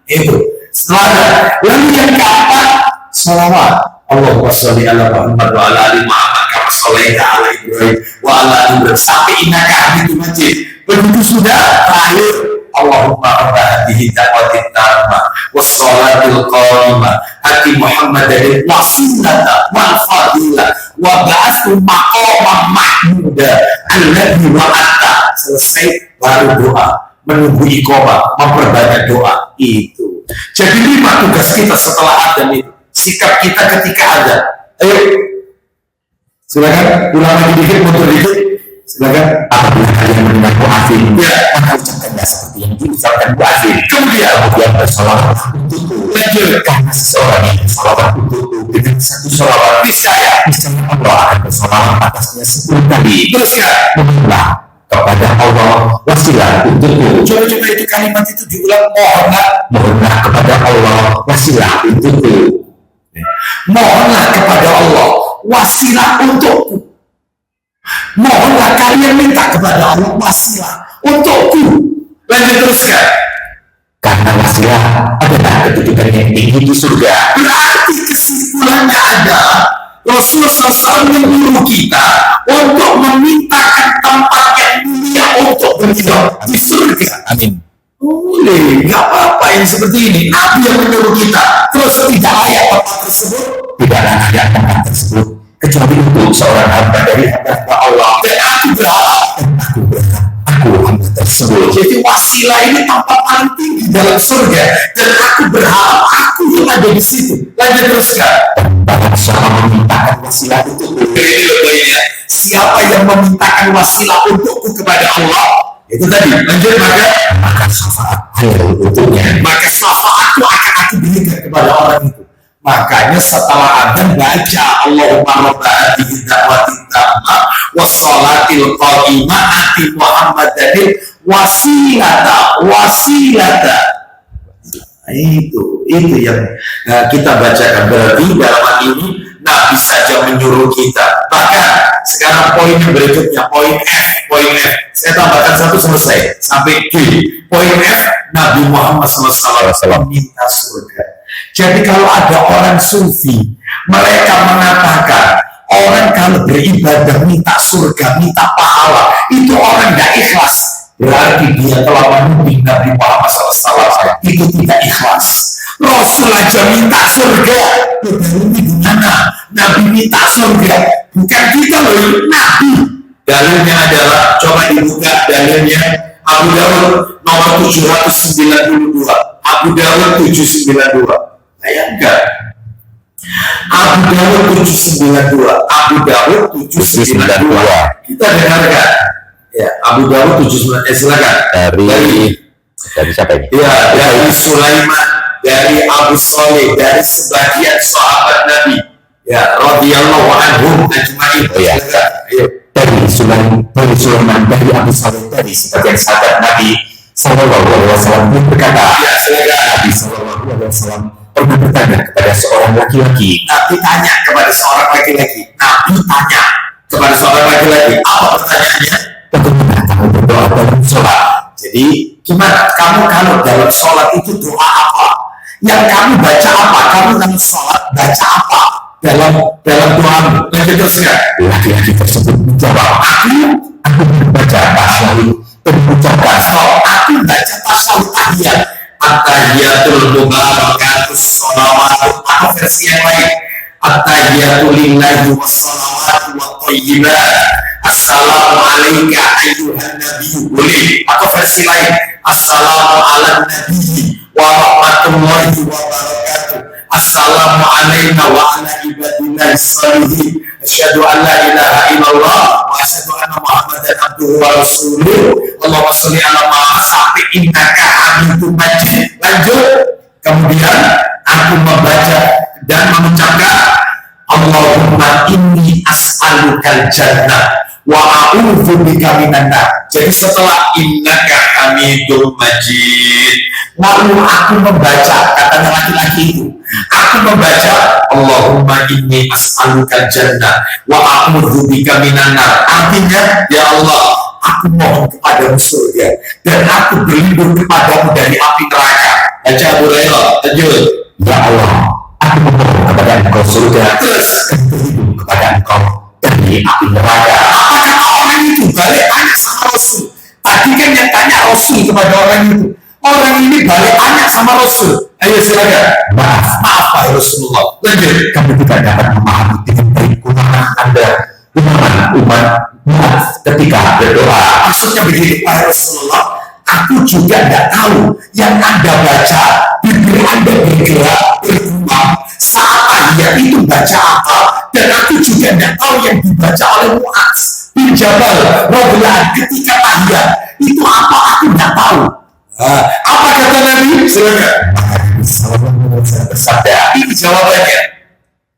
Itu setelah ada. Lalu yang keempat, salawat. Allahumma sholli ala Muhammad wa ala ali Muhammad kama shallaita ala Ibrahim wa ala ali Ibrahim sampai innaka hamidum majid. Begitu sudah terakhir, Allahumma rabb hadhihi da'watit tammah was shalatil qa'imah ati Muhammadan wasilata wal fadilah wa ba'athu maqaman mahmuda alladhi wa'ata. Selesai baru doa, menunggu iqamah, memperbanyak doa. Itu jadi 5 tugas kita setelah adzan itu. Sikap kita ketika ada. Ayo, silakan ulang lagi dikit, mundur dikit. Silakan. Apabila kalian mendengar muadzin, maka ucapkanlah seperti yang diucapkan muadzin. Kemudian bersalawat untukku. lanjut. Karena seseorang yang bersalawat untukku dengan satu salawat, Niscaya Allah akan bersalawat atasnya 10 kali. teruskan. Mohonlah kepada Allah wasilah untukku. Coba-coba itu kalimat itu diulang. Mohonlah kepada Allah wasilah untukku. Mohonlah kepada Allah wasilah untukku. Mohonlah kalian minta kepada Allah wasilah untukku. Lanjut teruskan. Karena wasilah adalah kedudukan yang tinggi di surga. Berarti kesimpulannya adalah Rasulullah SAW menyuruh kita untuk memintakan tempat yang mulia untuk berhidup di surga. Amin. Boleh, nggak apa-apa yang seperti ini. Nabi yang menyuruh kita. Terus tidak layak tempat tersebut. Tidak layak tempat tersebut kecuali untuk seorang hamba dari hamba Allah. Dan aku berharap Aku hamba tersebut Jadi wasilah ini tempat paling tinggi dalam surga, dan aku berharap aku yang ada di situ. Lanjut teruskan. Bahkan siapa memintakan wasilah itu, Ini loh poinnya. Siapa yang memintakan wasilah untukku kepada Allah, itu tadi. Lanjut, maka syafaat halal untuknya. maka syafaatku akan aku berikan kepada orang itu. Makanya setelah Adam baca Allahumma rabba hadhihi da'wati tammah wassalatil qa'imah ati Muhammadanil wasilata. Itu yang kita bacakan. Berarti dalam hal ini Nabi saja menyuruh kita. Bahkan sekarang poin yang berikutnya, poin F. Saya tambahkan satu selesai sampai G. Poin F, Nabi Muhammad SAW minta surga. Jadi kalau ada orang sufi, mereka mengatakan orang kalau beribadah minta surga, minta pahala, itu orang tidak ikhlas. Berarti dia telah menuding Nabi Muhammad SAW itu tidak ikhlas. Rasul aja minta surga, ini gimana? Nabi minta surga, bukan kita loh, Nabi. Dalilnya adalah, coba dibuka dalilnya, Abu Dawud nomor 792. Abu Dawud 792. Bayangkan. Abu Dawud 792. Abu Dawud 792. Kita dengarkan. Ya, Abu Dawud 792. Silakan. Dari siapa ini? Ya, dari Sulaiman, dari Abu Saleh, dari sebagian sahabat Nabi. Ya, radhiyallahu anhum ajma'in. Oh ya. Ayo. Dari Sulaiman dari Abu Saleh, dari sebagian sahabat Nabi Sallallahu Alaihi Wasallam berkata, Ya, silakan. Nabi Sallallahu Alaihi Wasallam pernah bertanya kepada seorang laki-laki. Nabi tanya kepada seorang laki-laki. Apa pertanyaannya? Bagaimana kamu berdoa dalam sholat? Jadi, gimana? Kamu kalau dalam sholat itu doa apa? Yang kamu baca apa? Kamu dalam sholat baca apa? Dalam doamu. Lanjut teruskan. Laki-laki tersebut menjawab, aku membaca tasyahud dan mengucapkan, Aku baca tasawuf tahiyat. At-tahiyatul mubarakatus sholawatu. Atau versi yang lain. At-tahiyatul lillahi wassalawatu wa thayyibat. Assalamu alayka ayyuhan nabiyyu. Boleh. Atau versi lain. Assalamu ala nabiyyi wa rahmatullahi wa barakatuh. Assalamu alayna wa ala ibadillahi sholihin. Asyhadu an la ilaha illallah wa asyhadu anna Muhammadan abduhu wa rasuluh. Allahumma sholli ala Muhammad sampai innaka hamidum majid. Lanjut. Kemudian aku membaca dan mengucapkan Allahumma inni as'alukal jannah wa a'udzu bika minan nar. Jadi setelah innaka hamidum majid, lalu aku membaca, katanya laki-laki itu, aku membaca Allahumma inni as'alukal jannah wa a'udzu bika minan nar. Artinya, ya Allah, aku mohon kepadamu surga dan aku berlindung kepadamu dari api neraka. Baca Abu Hurairah. Lanjut. Ya Allah, aku memohon kepada Engkau surga dan berlindung kepada Engkau dari api neraka. Apa kata orang itu? Balik tanya sama Rasul. Tadi kan yang tanya Rasul kepada orang itu. Orang ini balik tanya sama Rasul. Ayo silakan. Maaf, Pak Rasulullah. Lanjut. kamu tidak dapat memahami dengan baik kurangan Anda umat ketika berdoa. Maksudnya begini, Pak Rasulullah. Aku juga tidak tahu yang Anda baca, bibir Anda bergerak, berkembang saat tahiyat itu baca apa, dan aku juga tidak tahu yang dibaca oleh Mu'adz bin Jabal radhiyallahu ketika tahiyat itu apa, aku tidak tahu. Apa kata Nabi? Silakan. Bersabda, Ini jawabannya.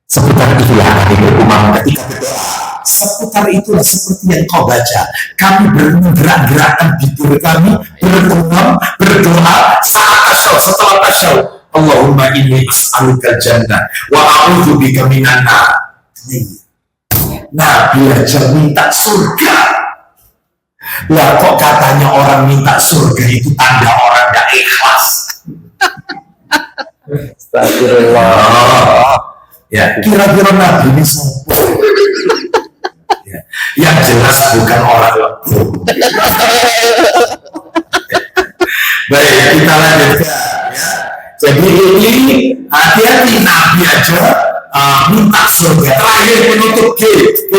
seputar itulah kami berumam ketika berdoa. Seputar itulah seperti yang kau baca. Kami bergerak-gerakkan bibir kami, bergumam, berdoa saat tasyahud, setelah tasyahud. Allahumma inni as'alukal jannah wa a'udzu bika minan nar. Nabi aja minta surga. Lah kok katanya orang minta surga itu tanda orang tidak ikhlas. Astagfirullah. Ya, kira-kira Nabi ini sopo? Ya, yang jelas bukan orang lembu. Baik, kita lanjutkan ya. Jadi ini hati-hati, Nabi aja minta surga. Terakhir penutup G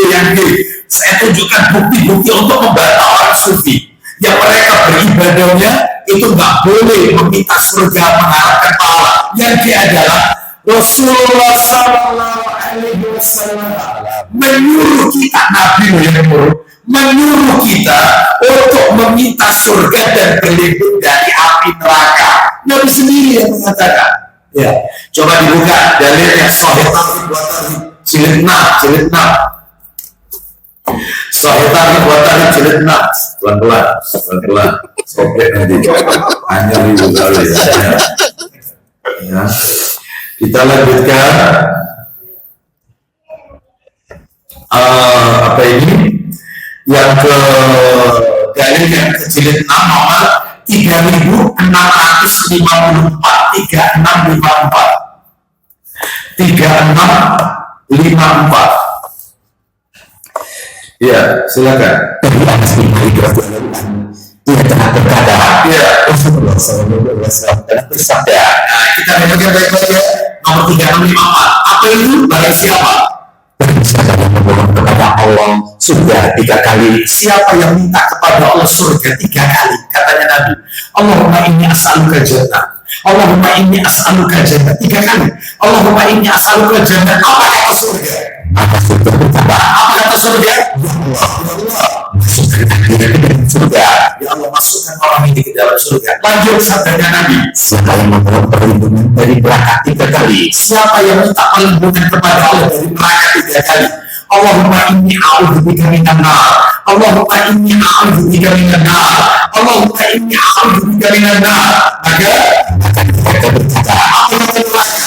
yang G. Saya tunjukkan bukti-bukti untuk membantah orang sufi. Yang mereka beribadahnya itu nggak boleh meminta surga, mengharapkan pahala. Yang dia adalah Rasulullah Sallallahu Alaihi Wasallam menyuruh kita, Nabi yang menyuruh kita untuk meminta surga dan berlindung dari api neraka. Nabi sendiri yang mengatakan. Ya, coba dibuka dalilnya Sahih Targhib wa Tarhib jilid 6, jilid 6. Sahih Targhib wa Tarhib jilid 6. Pelan-pelan, pelan-pelan. Sobek nanti. Hanya ribu kali ya. Kita lanjutkan. Apa ini? Yang ke dalil yang ke jilid 6 nomor 3654, 3654. Ya, silakan. Dari Anas bin Malik radhiyallahu anhu, dia telah berkata, Ya, Rasulullah SAW telah bersabda, kita dengarkan baik-baik ya. Nomor 3654. Apa itu? Barang siapa? siapa yang memohon kepada Allah surga 3 kali, Siapa yang minta kepada Allah surga 3 kali? Katanya Nabi, Allahumma inni as'aluka jannah. Allahumma inni as'aluka jannah 3 kali. Allahumma inni as'aluka jannah. Apa kata surga? maka surga berkata, Apa kata surga? masukkan dia ke dalam surga. Ya Allah, masukkan orang ini ke dalam surga. Lanjut sabdanya Nabi, Siapa yang memohon perlindungan dari neraka 3 kali, siapa yang minta perlindungan kepada Allah dari neraka 3 kali? Allahumma inni a'udzubika minan nar. Allahumma inni a'udzubika minan nar. Allahumma inni a'udzubika minan nar. Maka mereka berkata, apa yang terjadi?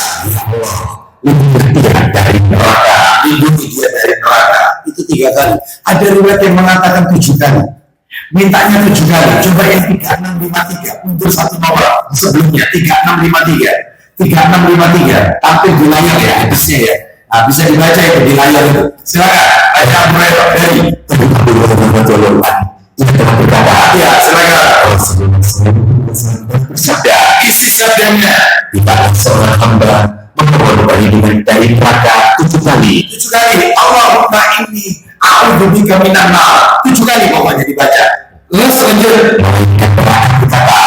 lindungi dia dari neraka. Lindungi dia dari neraka. Itu 3 kali. Ada riwayat yang mengatakan 7 kali. Mintanya 7 kali. Coba yang 3653 untuk satu nomor sebelumnya 3653. 3653 tampil di layar ya, hadisnya ya. Nah, bisa dibaca itu di layar itu. Silakan baca Hurairah dari Abu Hurairah radhiyallahu anhu, dia telah berkata, ya, silakan. Rasulullah SAW bersabda, Isi sabdanya tidaklah seorang hamba memohon perlindungan dari neraka 7 kali, 7 kali. Allahumma inni a'udzubika minan nar. 7 kali pokoknya dibaca. Lalu selanjutnya malaikat neraka berkata,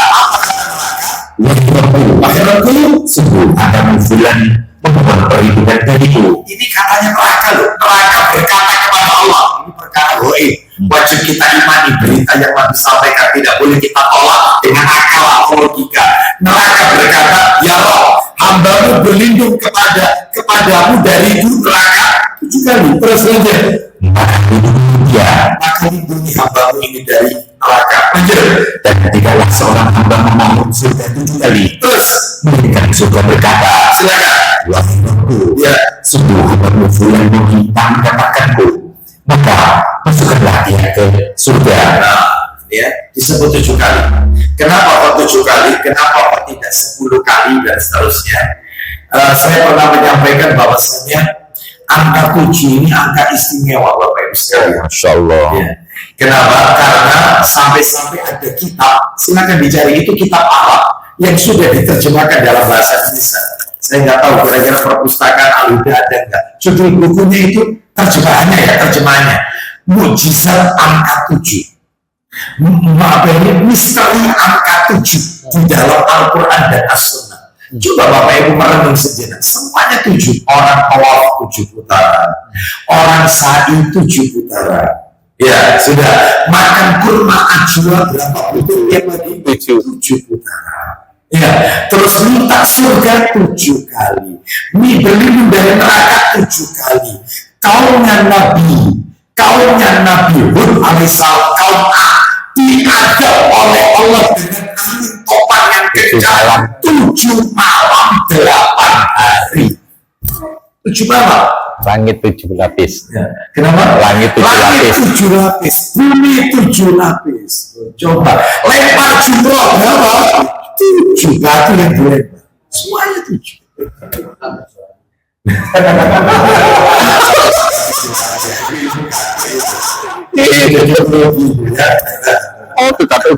wahai Rabbku, sungguh Anda bulan memohon perlindungan dariku. ini katanya neraka loh. Neraka berkata kepada Allah. Ini perkara goib. Wajib kita imani berita yang Nabi sampaikan, tidak boleh kita tolak dengan akal atau logika. Neraka berkata, ya Allah, hambamu berlindung kepadamu dari neraka 7 kali. Terus saja, Maka lindungi dia, maka lindungi hambamu ini dari neraka. Lanjut. dan tidaklah seorang hamba memohon surga 7 kali, Terus melainkan surga berkata, silakan. wahai Rabbku, Ya, sungguh hambamu fulan meminta mendapatkanku, maka masukkanlah dia ke surga. nah, ya disebut 7 kali. Kenapa kok 7 kali? Kenapa kok tidak 10 kali dan seterusnya? Saya pernah menyampaikan bahwasanya angka 7 ini angka istimewa Bapak Ibu sekalian. Masya Allah. Ya. Kenapa? Karena sampai-sampai ada kitab, silakan dicari, itu kitab Arab yang sudah diterjemahkan dalam bahasa Indonesia. Saya nggak tahu kira-kira perpustakaan Al-Huda ada nggak. Judul bukunya itu terjemahannya Mujizat angka 7. Maaf ini misteri angka 7 di dalam Al-Quran dan As-Sunnah. Coba Bapak Ibu merenung sejenak, semuanya 7. Orang tawaf 7 putaran, orang sa'i 7 putaran. Ya sudah, makan kurma ajwa berapa putaran? Yang lagi 7 putaran. Ya, terus minta surga 7 kali, berlindung dari neraka 7 kali. Kaumnya Nabi Hud alaihissalam, kaum A, diadab oleh Allah dengan angin topan yang kencang 7 malam 8 hari. 7 malam. Langit 7 lapis. Ya. Kenapa? Langit 7 lapis. 7 lapis, bumi 7 lapis. Coba lempar jumroh berapa? 7 batu yang dilempar. Semuanya 7. Oh, tukatu.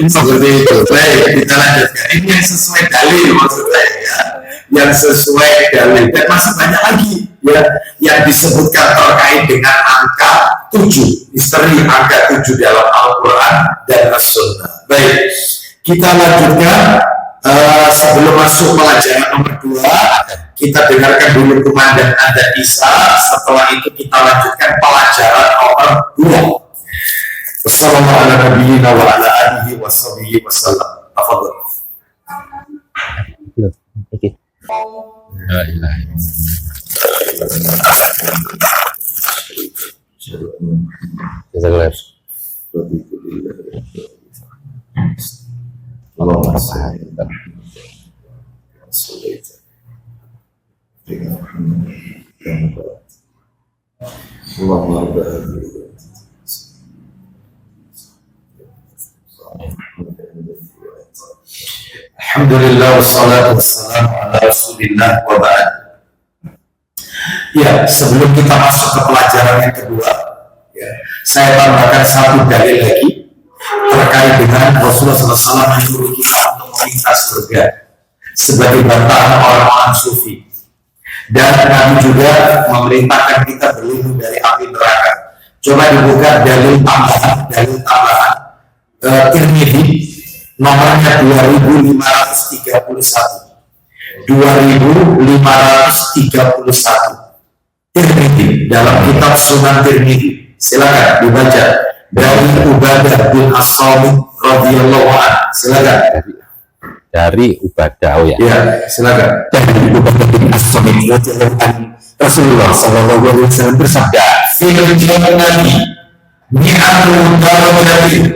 Seperti itu. Baik, kita lanjutkan. Ini yang sesuai dalil maksud saya ya. Yang sesuai dalil. Dan masih banyak lagi ya, yang disebutkan terkait dengan angka 7, misteri angka 7 dalam Al-Quran dan As-Sunnah. Baik, kita lanjutkan. Sebelum masuk pelajaran nomor 2, kita dengarkan dulu komandan adat Isa. Setelah itu kita lanjutkan pelajaran nomor 2. Wassalamualaikum warahmatullahi wabarakatuh. Tafadhol. Oke. La ilaha illallah. Allahumma salli Alhamdulillah wassalatu wassalamu ala Rasulillah wa ba'd. Ya, sebelum kita masuk ke pelajaran yang kedua, ya, saya tambahkan satu dalil lagi terkait dengan Rasulullah SAW menyuruh kita untuk meminta surga sebagai bantahan orang-orang sufi, dan Nabi juga memerintahkan kita berlindung dari api neraka. Coba dibuka dalil tambahan Tirmidzi nomornya 2531 Tirmidzi dalam kitab Sunan Tirmidzi. Silakan dibaca dari Ubadah bin As-Samit radhiyallahu anhu. Silakan. Dari Ubadah, oh ya. Ya, silakan. Dari Ubadah bin As-Samit radhiyallahu anhu, Rasulullah sallallahu alaihi wasallam bersabda, Fil jannati mi'atu darajatin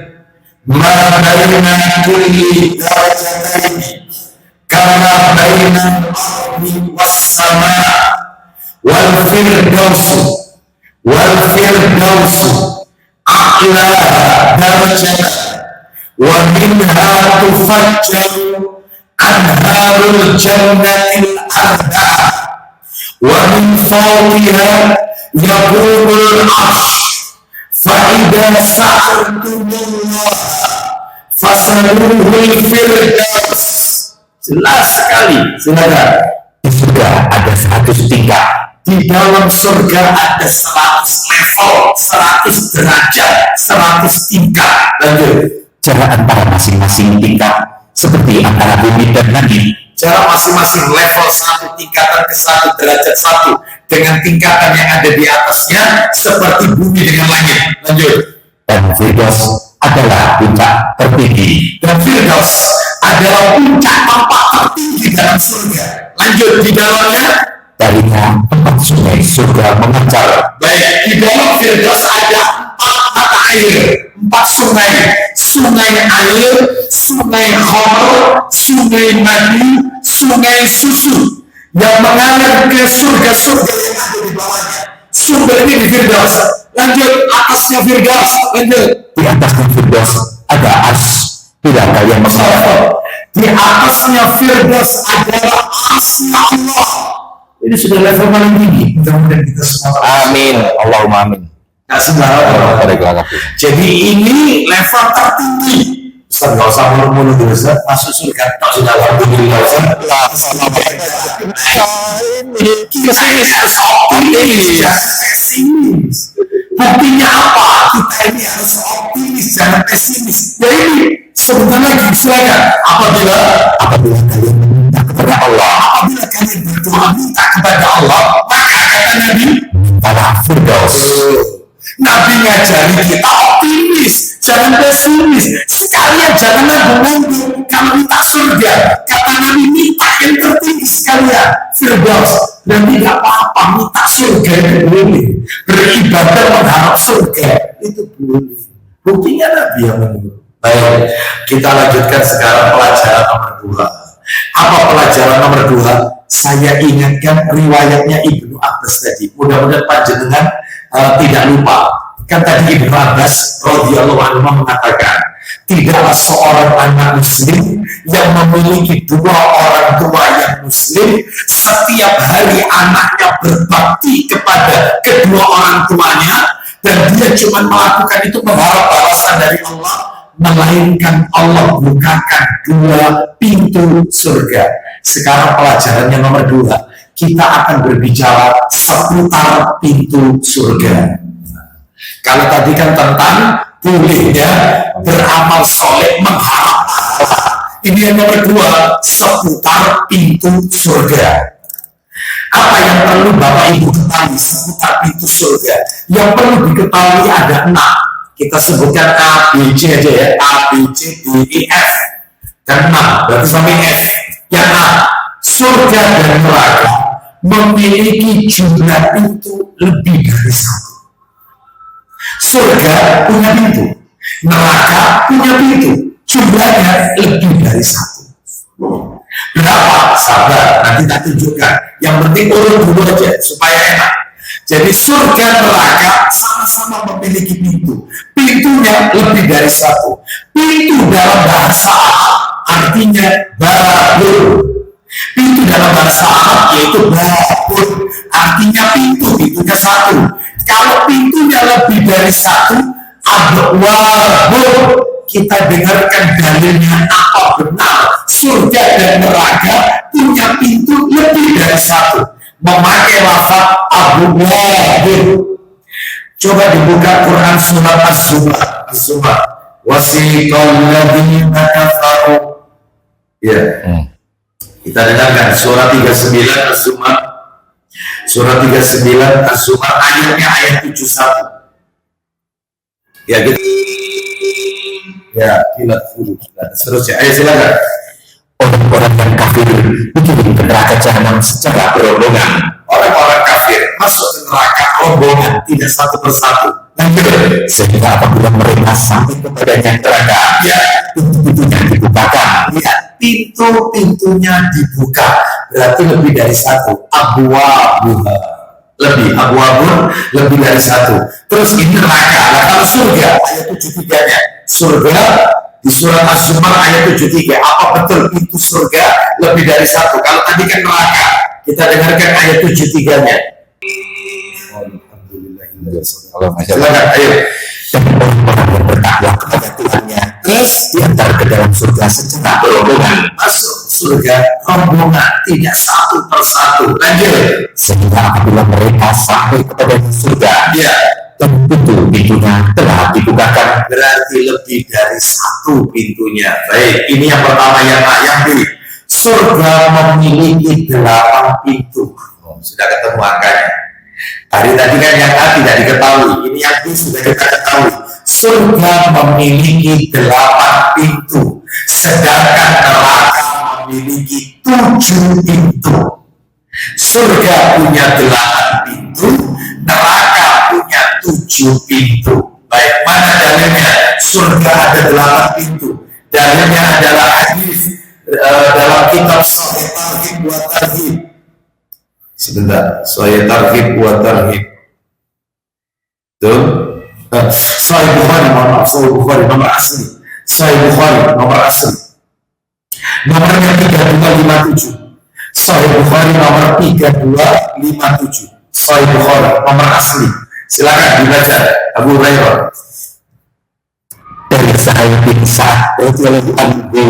ma baina kulli darajatayn kama baina al-ardi was-samaa wal firdausu a'la darajatan wa minha tufajjaru anharul jannatil arba'a wa min fawqiha yaqulul arsh fa'idha sa'altumullah fasaluhul firdaus. Jelas sekali. Silakan. di surga ada 100 tingkat. Di dalam surga ada 100 level, 100 derajat, 100 tingkat. Lanjut. Jarak antara masing-masing tingkat seperti antara bumi dan langit. Jarak masing-masing level 1 tingkatan ke 1 derajat 1 dengan tingkatan yang ada di atasnya seperti bumi dengan langit. Lanjut. Dan Firdaus adalah puncak tertinggi. Dan Firdaus adalah puncak tempat tertinggi dalam surga. Lanjut. Di dalamnya Darinya 4 sungai surga memancar. baik, di dalam Firdaus ada 4 mata air, 4 sungai. Sungai air, sungai khamr, sungai madu, sungai susu yang mengalir ke surga-surga yang ada di bawahnya. Sumber ini di Firdaus. Lanjut, atasnya Firdaus. Lanjut. Di atasnya Firdaus ada ars. Tidak ada yang mengalir. Di atasnya Firdaus adalah arsy Allah. Ini sudah level paling tinggi. Mudah-mudahan kita semua Amin. Allahumma amin. nggak sembarang. Barakallahu. Jadi ini level tertinggi. Ustaz nggak usah mulu-mulu dulu, Ustaz. Masuk surga. Tak sudah alhamdulillah, Ustaz. Kita ini harus optimis. Buktinya apa? Kita ini harus optimis, jangan pesimis. Ya ini sebentar lagi, silakan. Apabila Kalian meminta kepada Allah, apabila kalian berdoa minta kepada Allah, maka kata Nabi, mintalah Firdaus. Nabi ngajari kita optimis, jangan pesimis. Sekalian jangan nanggung-nanggung kalau minta surga. Kata Nabi, minta yang tertinggi sekalian, Firdaus. Dan tidak apa-apa, minta surga itu boleh. Beribadah mengharap surga itu boleh. Buktinya Nabi yang menyuruh. Baik, kita lanjutkan sekarang pelajaran nomor 2. Apa pelajaran nomor 2? Saya ingatkan riwayatnya Ibnu Abbas tadi. Mudah-mudahan panjenengan tidak lupa. Kan tadi Ibnu Abbas radhiyallahu anhu mengatakan, tidaklah seorang anak muslim yang memiliki 2 orang tua yang muslim, setiap hari anaknya berbakti kepada kedua orang tuanya, dan dia cuma melakukan itu mengharap balasan dari Allah, melainkan Allah bukakan 2 pintu surga. Sekarang pelajarannya nomor 2. kita akan berbicara seputar pintu surga. Kalau tadi kan tentang bolehnya beramal soleh mengharap pahala. Ini yang nomor 2, seputar pintu surga. Apa yang perlu Bapak Ibu ketahui seputar pintu surga? Yang perlu diketahui ada 6. Kita sebutkan A, B, C aja ya. A, B, C, D, E, F. Dan 6, berarti sampai F. Yang A, surga dan neraka memiliki jumlah pintu lebih dari 1. Surga punya pintu, neraka punya pintu, jumlahnya lebih dari 1. Berapa? Sabar, nanti tak tunjukkan. Yang penting urut dulu aja supaya enak. Jadi surga neraka sama-sama memiliki pintu. Pintunya lebih dari 1. Pintu dalam bahasa Arab artinya babul. Pintu dalam bahasa Arab yaitu babul, artinya pintu, pintunya 1. Kalau pintunya lebih dari 1, abwabul. Kita dengarkan dalilnya apa benar surga dan neraka punya pintu lebih dari 1. Memakai lafaz abwabul. Coba dibuka Quran surat Az-Zumar. Wasiqal ladzina kafaru. Ya. Kita dengarkan surat 39 Az-Zumar. Surat 39 Az-Zumar ayatnya ayat 71. Ya gitu. Ya, kilat dulu. Seterusnya, ayo silakan. Orang-orang yang kafir dikirim ke neraka jahanam secara berombongan. Orang-orang kafir masuk ke neraka rombongan, tidak satu persatu. Sehingga apabila mereka sampai kepadanya neraka, Ya, pintu-pintunya dibukakan. lihat pintu-pintunya dibuka, berarti lebih dari 1. Abwabun lebih dari 1. Terus ini neraka. Nah, kalau surga ayat 73-nya, surga di surat Az-Zumar ayat 73. Apa betul pintu surga lebih dari 1? Kalau tadi kan neraka, kita dengarkan ayat 73-nya. Silakan, ayo. Dan orang-orang yang bertakwa kepada Tuhannya Terus diantar ke dalam surga secara berombongan. masuk surga rombongan, tidak satu persatu. Lanjut. Sehingga apabila mereka sampai kepada surga, Ya, dan pintu-pintunya telah dibukakan. berarti lebih dari 1 pintunya. Baik, ini yang pertama yang A. Yang B, surga memiliki 8 pintu. Sudah ketemu angkanya. Tadi kan yang A tidak diketahui, ini yang B sudah kita ketahui. Surga memiliki 8 pintu, sedangkan neraka memiliki 7 pintu. Surga punya 8 pintu, neraka punya 7 pintu. Baik, mana dalilnya? Surga ada 8 pintu. Dalilnya adalah hadis dalam kitab Sahih Targhib wa Tarhib. Sebentar, Sahih Targhib wa Tarhib. Tuh, Sahih Bukhari, Sahih Bukhari nomor asli. Sahih Bukhari nomor asli. Nomornya 3257. Sahih Bukhari nomor 3257. Sahih Bukhari nomor asli. Silakan dibaca Abu Hurairah. Dari Sa'id bin Sa'ad radhiyallahu anhu,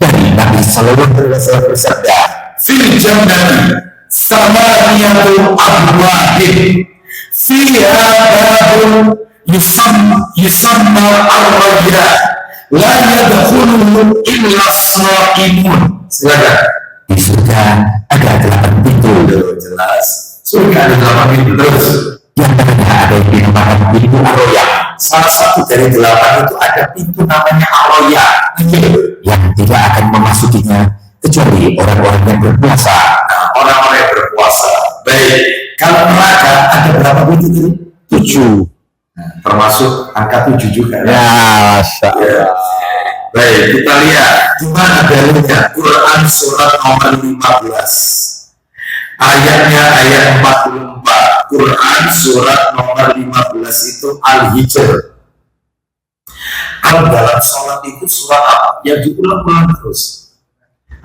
dari Nabi sallallahu alaihi wasallam bersabda, Fil jannati samaniyatu abwabin fiha babun yusamma ar-rajya la yadkhuluhu illa as-sa'imun. Silakan. di surga ada 8 pintu. Jelas. Surga ada 8 pintu terus. Yang pertama ada yang dinamakan pintu Ar-Roya, Salah satu dari 8 itu ada pintu namanya Ar-Roya. yang tidak akan memasukinya kecuali orang-orang yang berpuasa. Nah, orang-orang yang berpuasa. Baik. Kalau neraka ada berapa pintu itu? 7. Nah, termasuk angka 7 juga. Ya, Masya Ya. Allah. Baik, kita lihat di mana dalilnya. Quran surat nomor 15. Ayatnya ayat 44. Quran surat nomor 15 itu Al-Hijr. Kalau dalam sholat itu surat apa? Yang diulang-ulang terus.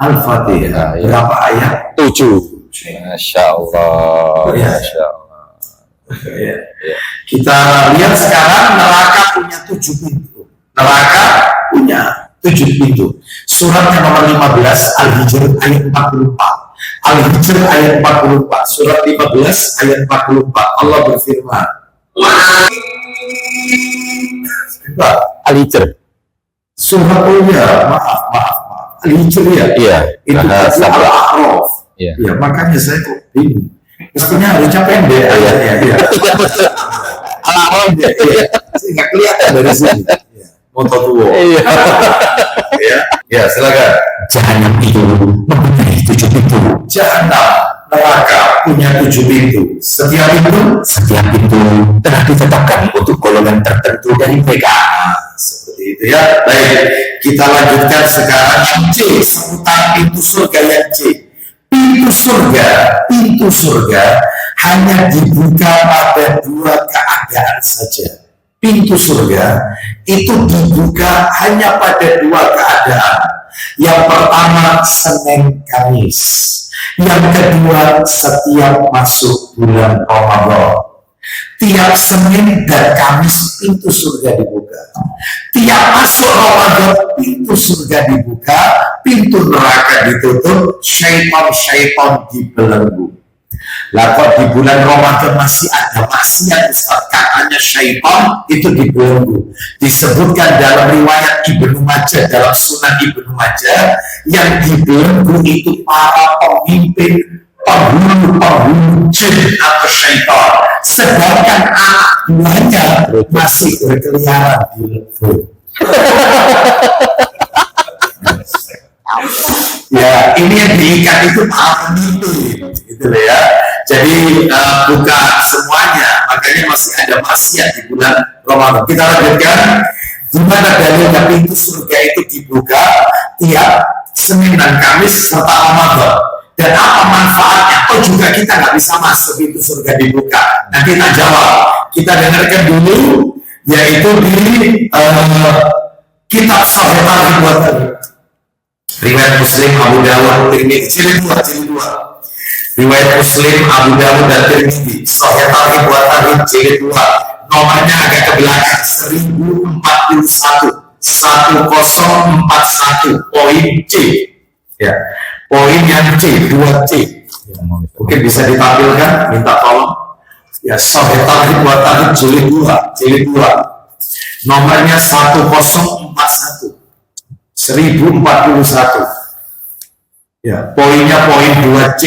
Al-Fatihah. Ya. Berapa ayat? 7. Masya Allah. Ya. Masya Allah. Ya. Kita lihat sekarang neraka punya 7 pintu. Neraka punya 7 pintu. Suratnya nomor 15 Al-Hijr ayat 44. Al-Hijr ayat 44, surat 15 ayat 44. Allah berfirman, Al-Hijr. surat maaf. Al-Hijr ya? Iya. Itu Bahasa Al-A'raf. Iya. Ya, makanya saya kok bingung. Mestinya harusnya pendek ayatnya. Ya. Al-A'raf. Iya. Saya nggak kelihatan dari sini. Ya. Moto tua. Iya. Ya, silakan. Jahanam itu mempunyai 7 pintu. Jahanam, neraka punya 7 pintu. Setiap Setiap pintu telah ditetapkan untuk golongan tertentu dari mereka. seperti itu ya. Baik, kita lanjutkan sekarang yang C, seputar pintu surga yang C. Pintu surga hanya dibuka pada 2 keadaan saja. Pintu surga itu dibuka hanya pada 2 keadaan. Yang pertama Senin Kamis, yang kedua setiap masuk bulan Ramadan. Tiap Senin dan Kamis pintu surga dibuka. Tiap masuk Ramadan pintu surga dibuka, pintu neraka ditutup, syaitan dibelenggu. Lah kok di bulan Ramadan masih ada maksiat, Ustaz? Katanya syaitan itu dibelenggu. Disebutkan dalam riwayat Ibnu Majah, dalam Sunan Ibnu Majah, yang dibelenggu itu para pemimpin, penghulu jin atau syaitan. Sedangkan anak buahnya masih berkeliaran di lembut. Ya, ini yang diikat itu para pemimpin, gitu loh ya. Jadi bukan semuanya, makanya masih ada maksiat di bulan Ramadan. Kita lanjutkan, di mana dalilnya pintu surga itu dibuka tiap Senin dan Kamis serta Ramadan. Dan apa manfaatnya? Oh juga kita nggak bisa masuk pintu surga dibuka. Nah kita jawab, kita dengarkan dulu, yaitu di kitab Sahih Bukhari. Riwayat Muslim, Abu Dawud, Tirmidzi, jilid 2. Riwayat Muslim, Abu Dawud dan Tirmidzi, Sahih Bukhari, jilid 2. Nomornya agak ke belakang, 1041, 1041, poin C. Ya, poin yang C, 2C. Mungkin bisa ditampilkan, minta tolong. Ya, Sahih Bukhari, jilid 2. Nomornya 1041. 1041. Ya, poinnya poin 2C.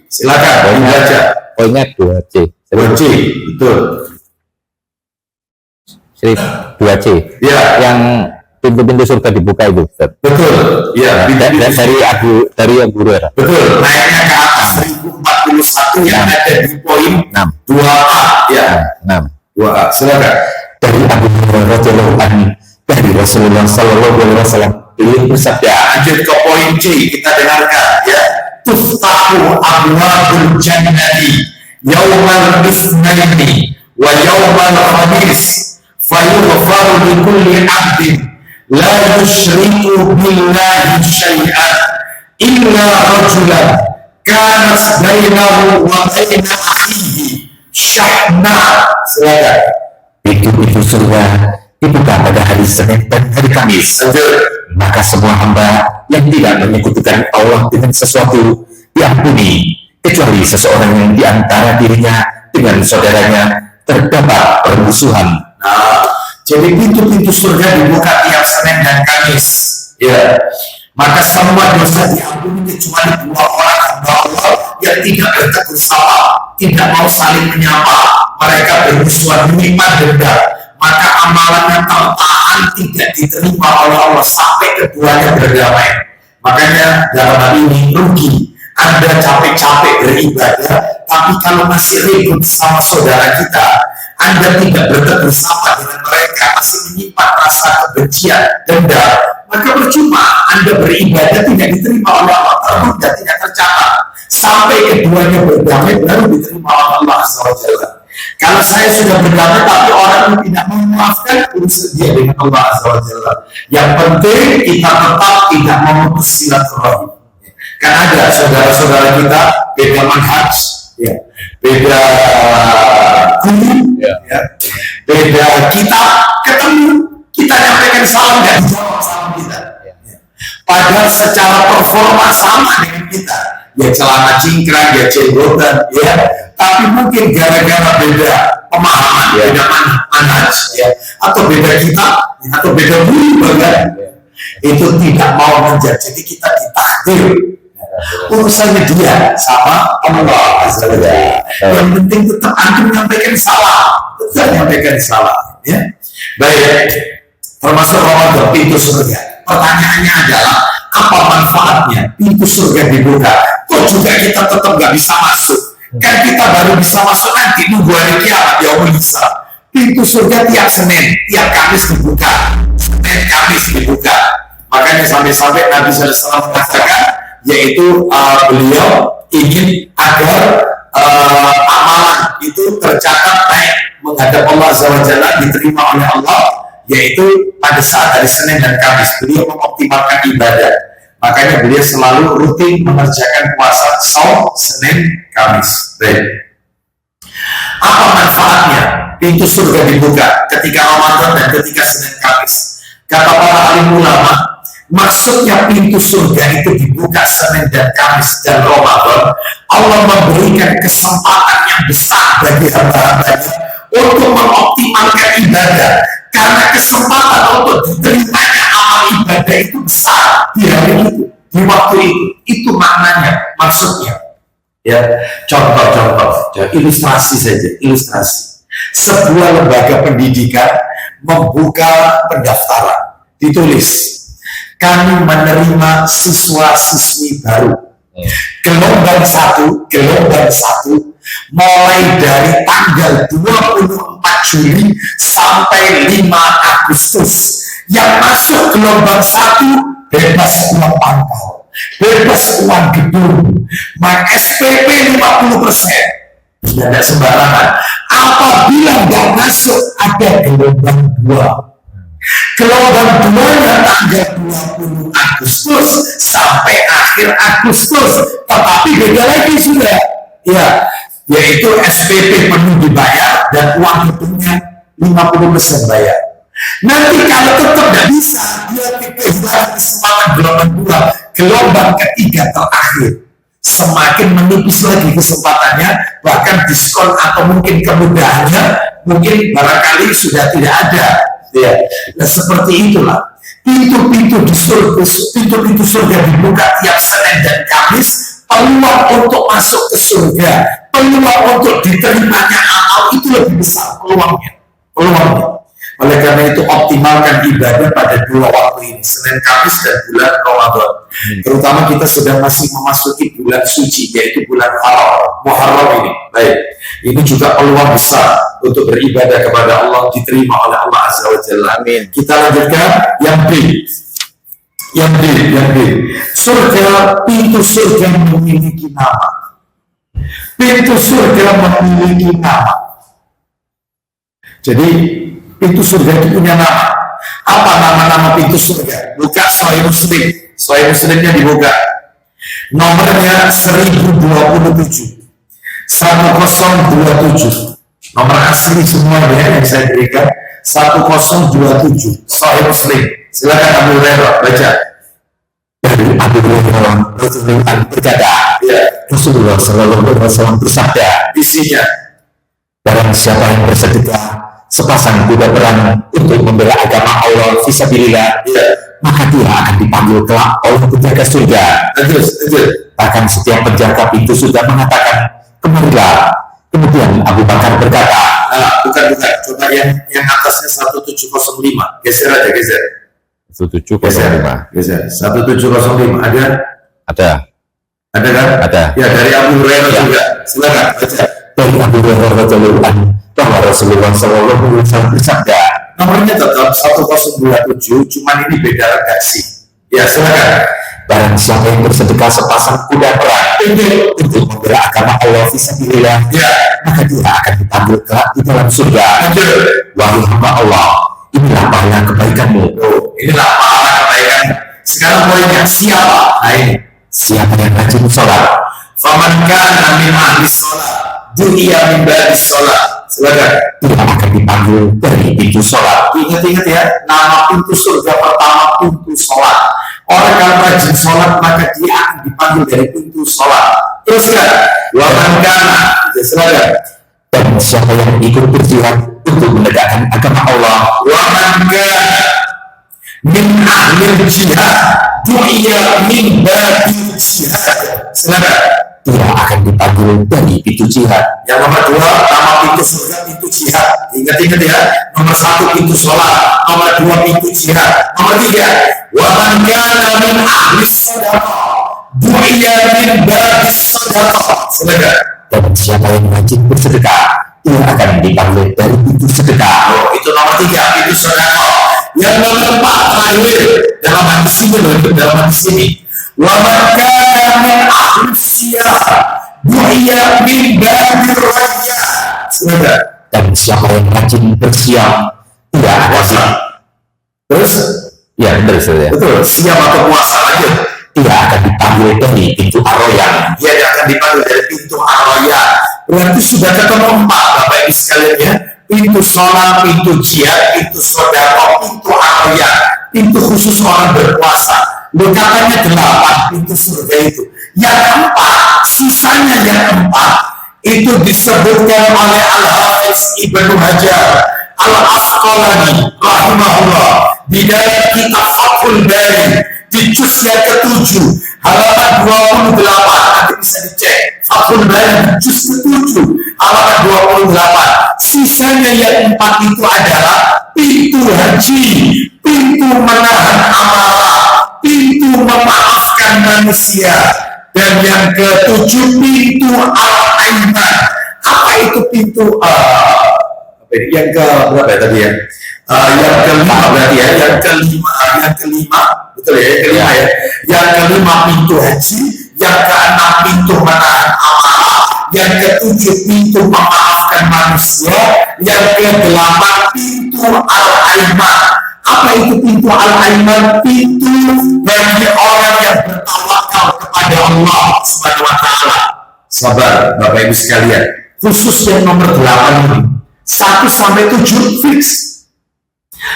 Silakan dibaca. Poinnya 2C. 2C, betul. 2C. Ya, Yang pintu-pintu surga dibuka itu, Ustaz. betul. Ya, Dari Abu Hurairah. betul. Naiknya ke atas 1041 yang ada di poin 6. 2A. Ya, 6. 2A. Silakan. Dari Abu Hurairah radhiyallahu anhu, dari Rasulullah sallallahu alaihi wasallam, beliau bersabda, Lanjut ke poin C, kita dengarkan ya. Tuftahu abwabul jannati yawmal itsnaini wa yawmal khamis fayughfaru li kulli 'abdin la yusyriku billahi syai'an illa rajulan kanat bainahu wa baina akhihi syahna. Silakan. pintu-pintu surga dibuka pada hari Senin dan hari Kamis. Maka semua hamba yang tidak menyekutukan Allah dengan sesuatu diampuni, kecuali seseorang yang di antara dirinya dengan saudaranya terdapat permusuhan. Nah, jadi pintu-pintu surga dibuka tiap Senin dan Kamis. Ya, maka semua dosa diampuni kecuali 2 orang hamba Allah yang tidak bertegur sapa, tidak mau saling menyapa. Mereka bermusuhan, menyimpan dendam. Maka amalannya tertahan, tidak diterima oleh Allah sampai keduanya berdamai. Makanya dalam hal ini rugi. Anda capek-capek beribadah, tapi kalau masih ribut sama saudara kita, Anda tidak bertegur sapa dengan mereka, masih menyimpan rasa kebencian, dendam, maka percuma Anda beribadah tidak diterima oleh Allah, tertunda, tidak tercatat. Sampai keduanya berdamai baru diterima oleh Allah Azza wa Jalla. Kalau saya sudah berdamai tapi orang tidak memaafkan, urusan dia dengan Allah Azza wa Jalla. Yang penting kita tetap tidak memutus silaturahmi. Kan ada saudara-saudara kita beda manhaj, ya, beda guru, ya, beda kita ketemu, kita nyampaikan salam dan dijawab salam kita. Padahal secara performa sama dengan kita. ya celana cingkrang, ya jenggotan, ya. Tapi mungkin gara-gara beda pemahaman, beda manhaj, ya, atau beda kitab, atau beda budi bahkan, itu tidak mau menjadi. Jadi kita ditakdir. Urusannya dia sama Allah Azza wa Jalla. Yang penting tetap antum menyampaikan salah, tetap menyampaikan salah. Ya, baik. Termasuk Ramadan pintu surga. Pertanyaannya adalah apa manfaatnya pintu surga dibuka? Kok juga kita tetap nggak bisa masuk? Kan kita baru bisa masuk nanti nunggu hari kiamat ya Allah. Pintu surga tiap Senin, tiap Kamis dibuka. Senin Kamis dibuka. Makanya sampai-sampai Nabi SAW mengatakan, yaitu beliau ingin agar amalan itu tercatat baik menghadap Allah Azza wa Jalla, diterima oleh Allah, yaitu pada saat hari Senin dan Kamis beliau mengoptimalkan ibadah. Makanya beliau selalu rutin mengerjakan puasa saum Senin Kamis. Baik. Apa manfaatnya pintu surga dibuka ketika Ramadan dan ketika Senin Kamis? Kata para alim ulama, maksudnya pintu surga itu dibuka Senin dan Kamis dan Ramadan, Allah memberikan kesempatan yang besar bagi hamba-hambanya untuk mengoptimalkan ibadah, karena kesempatan untuk diterimanya amal ibadah itu besar di hari itu, di waktu itu maknanya, maksudnya. Ya, contoh, ilustrasi saja, ilustrasi. Sebuah lembaga pendidikan membuka pendaftaran, ditulis, kami menerima siswa-siswi baru. Gelombang satu, mulai dari tanggal 24 Juli sampai 5 Agustus. Yang masuk gelombang 1 bebas uang pangkal, bebas uang gedung, SPP 50%. Tidak sembarangan. Apabila nggak masuk, ada gelombang 2. Gelombang 2-nya tanggal 20 Agustus sampai akhir Agustus, tetapi beda lagi sudah, ya, yaitu SPP penuh dibayar dan uang gedungnya 50% bayar. Nanti kalau tetap tidak bisa, dia kehilangan kesempatan gelombang 2, gelombang ketiga terakhir, semakin menipis lagi kesempatannya, bahkan diskon atau mungkin kemudahannya mungkin barangkali sudah tidak ada. Ya, nah seperti itulah pintu-pintu surga dibuka tiap Senin dan Kamis. Peluang untuk masuk ke surga, peluang untuk diterimanya amal itu lebih besar peluangnya. Oleh karena itu optimalkan ibadah pada 2 waktu ini, Senin Kamis dan bulan Ramadan. Terutama kita sedang masih memasuki bulan suci, yaitu bulan Muharram ini. Baik, ini juga peluang besar untuk beribadah kepada Allah, diterima oleh Allah Azza wa Jalla. Amin. Kita lanjutkan yang B. Surga, pintu surga memiliki nama. Pintu surga memiliki nama. Jadi pintu surga itu punya nama. Apa nama-nama pintu surga? Buka Sahih Muslim. Sahih Muslimnya dibuka. Nomornya 1027. 1027. Nomor asli semuanya yang saya berikan 1027. Sahih Muslim. Silakan Abu Hurairah baca. Dari Abu Hurairah Rasulullah berkata, Rasulullah SAW bersabda, Isinya, barang siapa yang bersedekah sepasang kuda perang untuk membela agama Allah fisabilillah, maka dia akan dipanggil kelak oleh penjaga surga. terus. Bahkan setiap penjaga pintu surga mengatakan, kemarilah. Kemudian Abu Bakar berkata, bukan. Coba yang atasnya 1705. Geser aja, geser. 1705. Geser. 1705 ada? Ada kan? Ada. Ya, dari Abu Hurairah juga. Silakan baca. dari Abu Hurairah radhiyallahu anhu bahwa Rasulullah SAW bersabda, Nomornya tetap 1027, cuman ini beda redaksi. Ya, silakan. barang siapa yang bersedekah sepasang kuda perang untuk membela agama Allah fisabilillah, maka dia akan dipanggil kelak di dalam surga. Wahai hamba Allah, inilah pahala kebaikanmu. Inilah pahala kebaikan. Sekarang poinnya siapa? Nah ini, Siapa yang rajin sholat, faman kana min ahli sholat, du'iya min ba'di sholat. Silakan. dia akan dipanggil dari pintu sholat. Ingat-ingat ya, nama pintu surga pertama pintu sholat. orang kalau rajin sholat maka dia akan dipanggil dari pintu sholat. Teruskan, waman kana, silakan. Dan siapa yang ikut berjihad untuk menegakkan agama Allah, Waman kana min ahli jihad, du'iya min babi jihad. Silakan. dia akan dipanggil dari pintu jihad. Yang nomor 2, nama pintu surga, pintu jihad. Ingat-ingat ya. Nomor 1 pintu sholat, nomor 2 pintu jihad. Nomor 3, wa man kana min ahli shadaqah, du'iya min babi shadaqah. Silakan. Dan siapa yang rajin bersedekah, dia akan dipanggil dari pintu sedekah. Oh, itu nomor 3 pintu sedekah. Yang nomor 4 terakhir dalam hadis ini, dalam hadis ini, wa man kana min ahli siyah, du'iya min babi raya. Silakan. Dan siapa yang rajin bersiam, dia akan Puasa. Terus, Ya, benar Ustaz ya. betul, siap atau puasa aja. dia akan dipanggil dari pintu Ar-Rayyan. Dia akan dipanggil dari pintu Ar-Rayyan. Berarti sudah ketemu 4 Bapak Ibu sekalian ya. Pintu sholat, pintu jihad, pintu sedekah, pintu Ar-Rayyan, pintu khusus orang berpuasa. Loh, katanya 8 pintu surga itu. Yang 4, sisanya yang 4 itu disebutkan oleh Al-Hafiz Ibnu Hajar Al-Asqalani rahimahullah di dalam kitab Fathul Bari di juz yang ke-7 halaman 28. Nanti bisa dicek Fathul Bari di juz ke-7 halaman 28. Sisanya yang 4 itu adalah pintu haji, pintu menahan amarah, pintu memaafkan manusia, dan yang ke-7 pintu al-aiman. Apa itu pintu yang ke berapa ya tadi ya? Yang kelima berarti ya, yang kelima betul ya, yang kelima ya. Yang kelima pintu haji, yang keenam pintu menahan amarah, yang ke-7 pintu memaafkan manusia, yang ke-8 pintu al-aiman. Apa itu pintu al-aiman? Pintu bagi orang yang bertawakal kepada Allah Subhanahu wa taala. Sabar Bapak Ibu sekalian. Khusus yang nomor 8 ini 1 sampai 7 fix.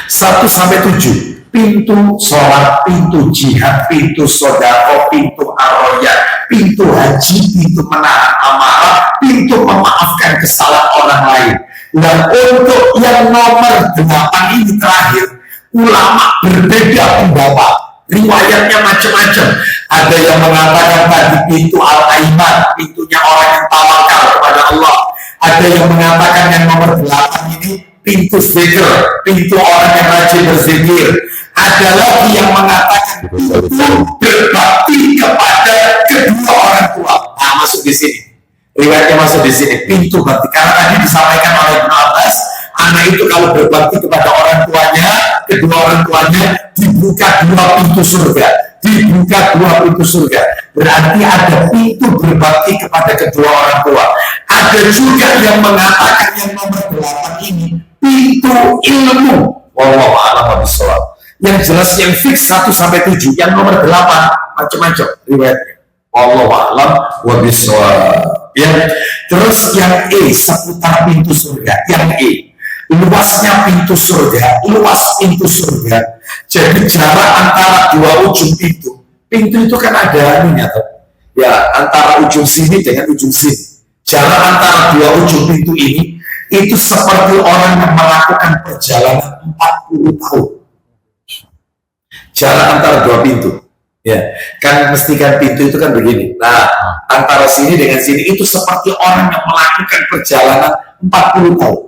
1 sampai 7 pintu sholat, pintu jihad, pintu sedekah, pintu ar-rayyan, pintu haji, pintu menahan amarah, pintu memaafkan kesalahan orang lain. Dan untuk yang nomor 8 ini terakhir, ulama berbeda pendapat. Riwayatnya macam-macam. Ada yang mengatakan tadi pintu al-aiman, pintunya orang yang tawakal kepada Allah. Ada yang mengatakan yang nomor 8 ini pintu zikir, pintu orang yang rajin berzikir. Ada lagi yang mengatakan pintu berbakti kepada kedua orang tua. Nah, masuk di sini. Riwayatnya masuk di sini. Pintu bakti. Karena tadi disampaikan oleh Ibnu Abbas, anak itu kalau berbakti kepada orang tuanya, kedua orang tuanya, dibuka 2 pintu surga. Dibuka 2 pintu surga. Berarti ada pintu berbakti kepada kedua orang tua. Ada juga yang mengatakan yang nomor 8 ini pintu ilmu. Wallahu a'lam bishawab. Yang jelas yang fix 1 sampai 7, yang nomor 8 macam-macam riwayatnya. Wallahu a'lam bishawab. Ya. Terus yang E, seputar pintu surga. Yang E, luasnya pintu surga, luas pintu surga. Jadi jarak antara 2 ujung pintu. Pintu itu kan ada anunya tuh. Ya, antara ujung sini dengan ujung sini. Jarak antara 2 ujung pintu ini itu seperti orang yang melakukan perjalanan 40 tahun. Jarak antara 2 pintu. Ya, kan mesti kan pintu itu kan begini. Nah, antara sini dengan sini itu seperti orang yang melakukan perjalanan 40 tahun.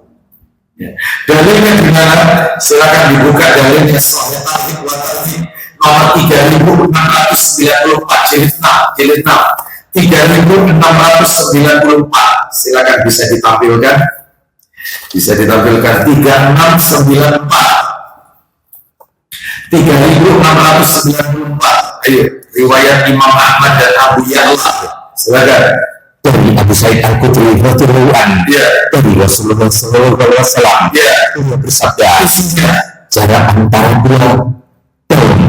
Ya. Dalilnya di mana? Silakan dibuka dalilnya Sahih Tarhib wa Tarhib nomor 3694 jilid 6 3694. Silakan bisa ditampilkan 3694. Ayo, riwayat Imam Ahmad dan Abu Ya'la. Silakan. Dari Abu Sa'id Al-Khudri radhiyallahu anhu, Ya. dari Rasulullah sallallahu alaihi wasallam, Ya. beliau bersabda, Isinya jarak antara 2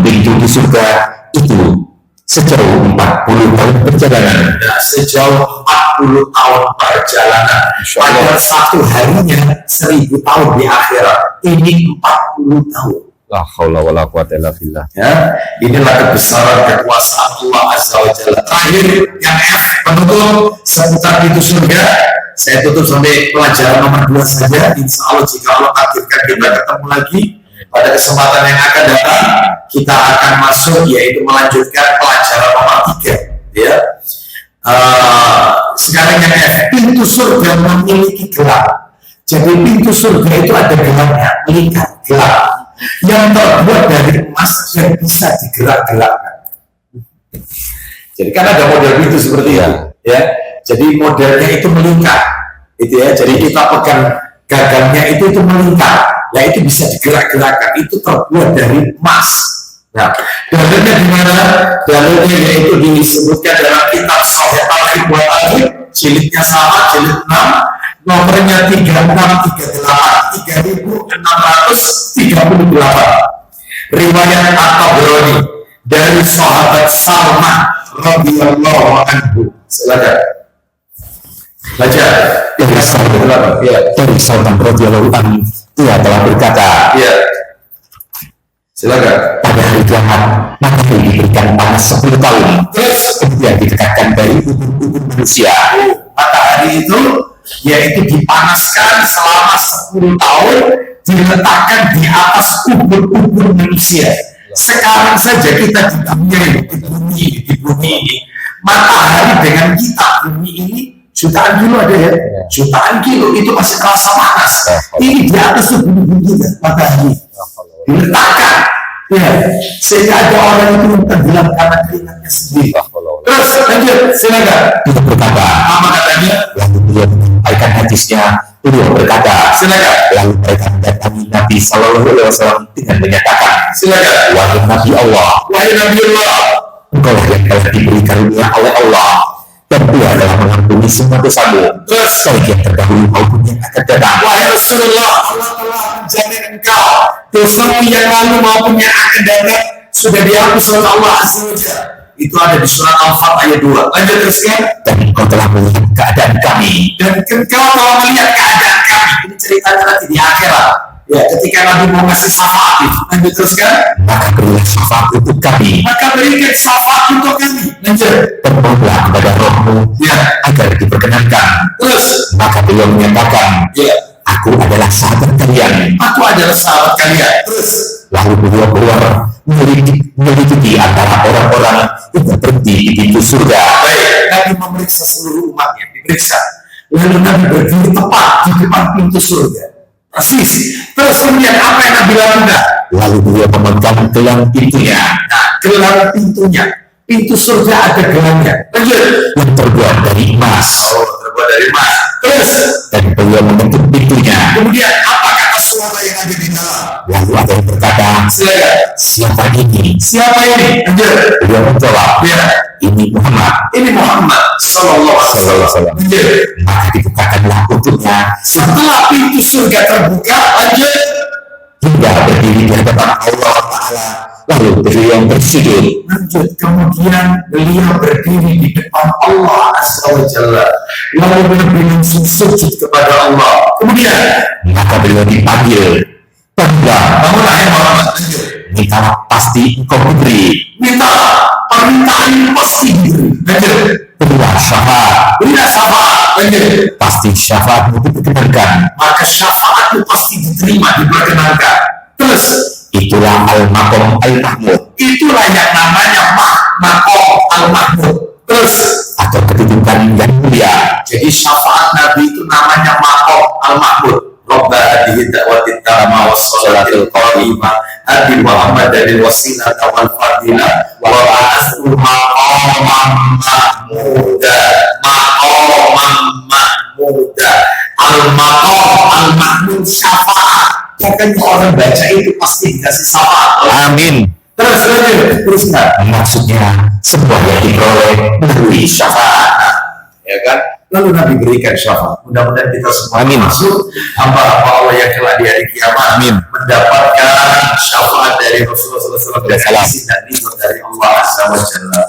pintu di surga itu sejauh 40 tahun perjalanan. nah, sejauh 40 tahun perjalanan. Pada satu harinya 1000 tahun di akhirat. Ini 40 tahun. La haula wala quwata illa billah. Ya, inilah kebesaran kekuasaan Allah Azza wa Jalla. Terakhir yang F penutup seputar pintu surga. Saya tutup sampai pelajaran nomor 2 saja. Insya Allah jika Allah takdirkan kita ketemu lagi pada kesempatan yang akan datang, kita akan masuk yaitu melanjutkan pelajaran nomor 3. Ya. Sekarang yang F, pintu surga memiliki gelang. Jadi pintu surga itu ada gelangnya, melingkar gelang yang terbuat dari emas yang bisa digerak-gerakkan. Jadi kan ada model pintu seperti itu, ya. Jadi modelnya itu melingkar, itu ya. Jadi kita pegang gagangnya itu melingkar, ya itu bisa digerak-gerakkan. Itu terbuat dari emas. Nah, dalilnya di mana? Dalilnya yaitu disebutkan dalam kitab Sahih Al-Bukhari, jilidnya sama, jilid 6. Nomornya 3638 3638. Riwayat At-Tabrani dari sahabat Salman radhiyallahu anhu. Silakan. Baca. Dari Salman radhiyallahu anhu, dia telah berkata, Iya. Silakan. pada hari kiamat matahari diberikan panas 10 tahun, Terus kemudian didekatkan dari ubun-ubun manusia. matahari itu yaitu dipanaskan selama 10 tahun, diletakkan di atas ubun-ubun manusia. Sekarang saja kita di dunia ini, di bumi ini, matahari dengan kita bumi ini jutaan kilo ada ya, jutaan kilo itu masih terasa panas. Ini di atas ubun-ubun kita matahari diletakkan, ya, sehingga ada orang itu tenggelam karena keringatnya sendiri. Terus lanjut, silakan. Itu berkata, Apa katanya? lalu beliau menyampaikan hadisnya. Beliau berkata, Silakan. lalu mereka mendatangi Nabi Sallallahu Alaihi Wasallam dengan menyatakan, Silakan. wahai Nabi Allah, Wahai Nabi Allah, engkau lah yang telah diberi karunia oleh Allah, dan Dia telah mengampuni semua dosamu, Terus. baik yang terdahulu maupun yang akan datang. wahai Rasulullah, Allah telah menjamin engkau dosamu yang lalu maupun yang akan datang sudah dihapus oleh Allah Azza wa Jalla. Itu ada di surat Al-Fat ayat 2. Lanjut teruskan. Dan engkau telah melihat keadaan kami, Dan engkau telah melihat keadaan kami. Ini ceritanya nanti di akhirat. Ya, ketika Nabi mau ngasih syafaat. Lanjut teruskan. maka berilah syafaat untuk kami, Maka berikan syafaat untuk kami. Lanjut. bermohonlah kepada Rohmu Ya. agar diperkenankan. Terus. Maka beliau menyatakan, Ya. aku adalah sahabat kalian. Aku adalah sahabat kalian. Terus. Lalu beliau keluar menyelidiki antara orang-orang yang berhenti di pintu surga. Baik, Nabi memeriksa seluruh umatnya, diperiksa. Lalu Nabi berdiri tepat di depan pintu surga. Persis. Terus kemudian apa yang Nabi lakukan? Lalu beliau memegang gelang pintunya Nah, gelang pintunya. Pintu surga ada gelangnya. Lanjut. yang terbuat dari emas, Oh, terbuat dari emas. Terus. dan beliau menutup pintunya. Kemudian apa kata suara yang ada di dalam? Lalu ada yang berkata, Silakan. siapa ini? Siapa ini? Lanjut. Beliau menjawab, Ya. ini Muhammad. Ini Muhammad Sallallahu Alaihi Wasallam. Lanjut. Maka dibukakanlah untuknya Setelah pintu surga terbuka, lanjut. hingga berdiri di hadapan Allah Ta'ala. Lalu beliau bersujud. Lanjut, kemudian beliau berdiri di depan Allah Azza wa Jalla. Lalu beliau sujud kepada Allah. Kemudian, Maka beliau dipanggil, bangunlah, bangunlah yang Muhammad. Lanjut. minta pasti engkau diberi. Minta permintaan pasti diberi. Lanjut. Berilah syafaat, Berilah syafaat. Lanjut. pasti syafaatmu diperkenankan. Maka syafaatmu pasti diterima, diperkenankan. Terus, Itulah al-maqam al-mahmud, itulah yang namanya maqam al-mahmud. Terus, atau kedudukan yang mulia. jadi syafaat Nabi itu namanya maqam al-mahmud. Rabbana hadhihi da'wati tamma was salatil qa'imah ati Muhammadin wasilata wal fadilah wa ba'athu maqaman mahmuda. Maqaman mahmuda. Al-maqam al-mahmud syafaat. Makanya orang baca itu pasti dikasih syafaat. Amin. Terus lanjut, teruskan. Maksudnya sebuah yang diperoleh melalui syafaat. Ya kan? Lalu Nabi berikan syafaat. Mudah-mudahan kita semua Amin. masuk hamba-hamba Allah yang kelak di hari kiamat Amin. mendapatkan syafaat dari Rasulullah SAW dan Salam. isi dan ridho dari Allah Azza wa Jalla.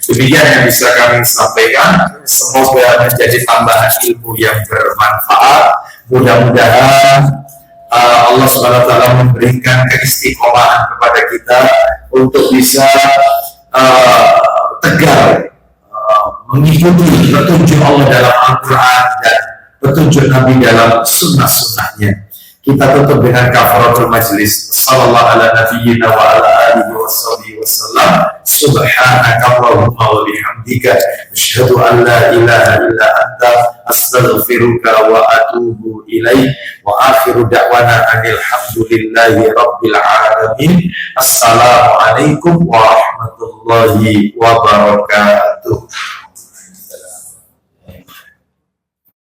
Demikian yang bisa kami sampaikan. Semoga menjadi tambahan ilmu yang bermanfaat. Mudah-mudahan Allah Subhanahu wa taala memberikan keistiqomahan kepada kita untuk bisa tegar mengikuti petunjuk Allah dalam Al-Quran dan petunjuk Nabi dalam sunnah-sunnahnya. Kita tutup dengan kafaratul majlis. Sallallahu ala nabiyyina wa ala alihi wa sahbihi wasallam. Subhanaka Allahumma wa bihamdika asyhadu an la ilaha illa anta astaghfiruka wa atubu ilaik. Wa akhiru da'wana anil hamdulillahi rabbil alamin. Assalamualaikum warahmatullahi wabarakatuh.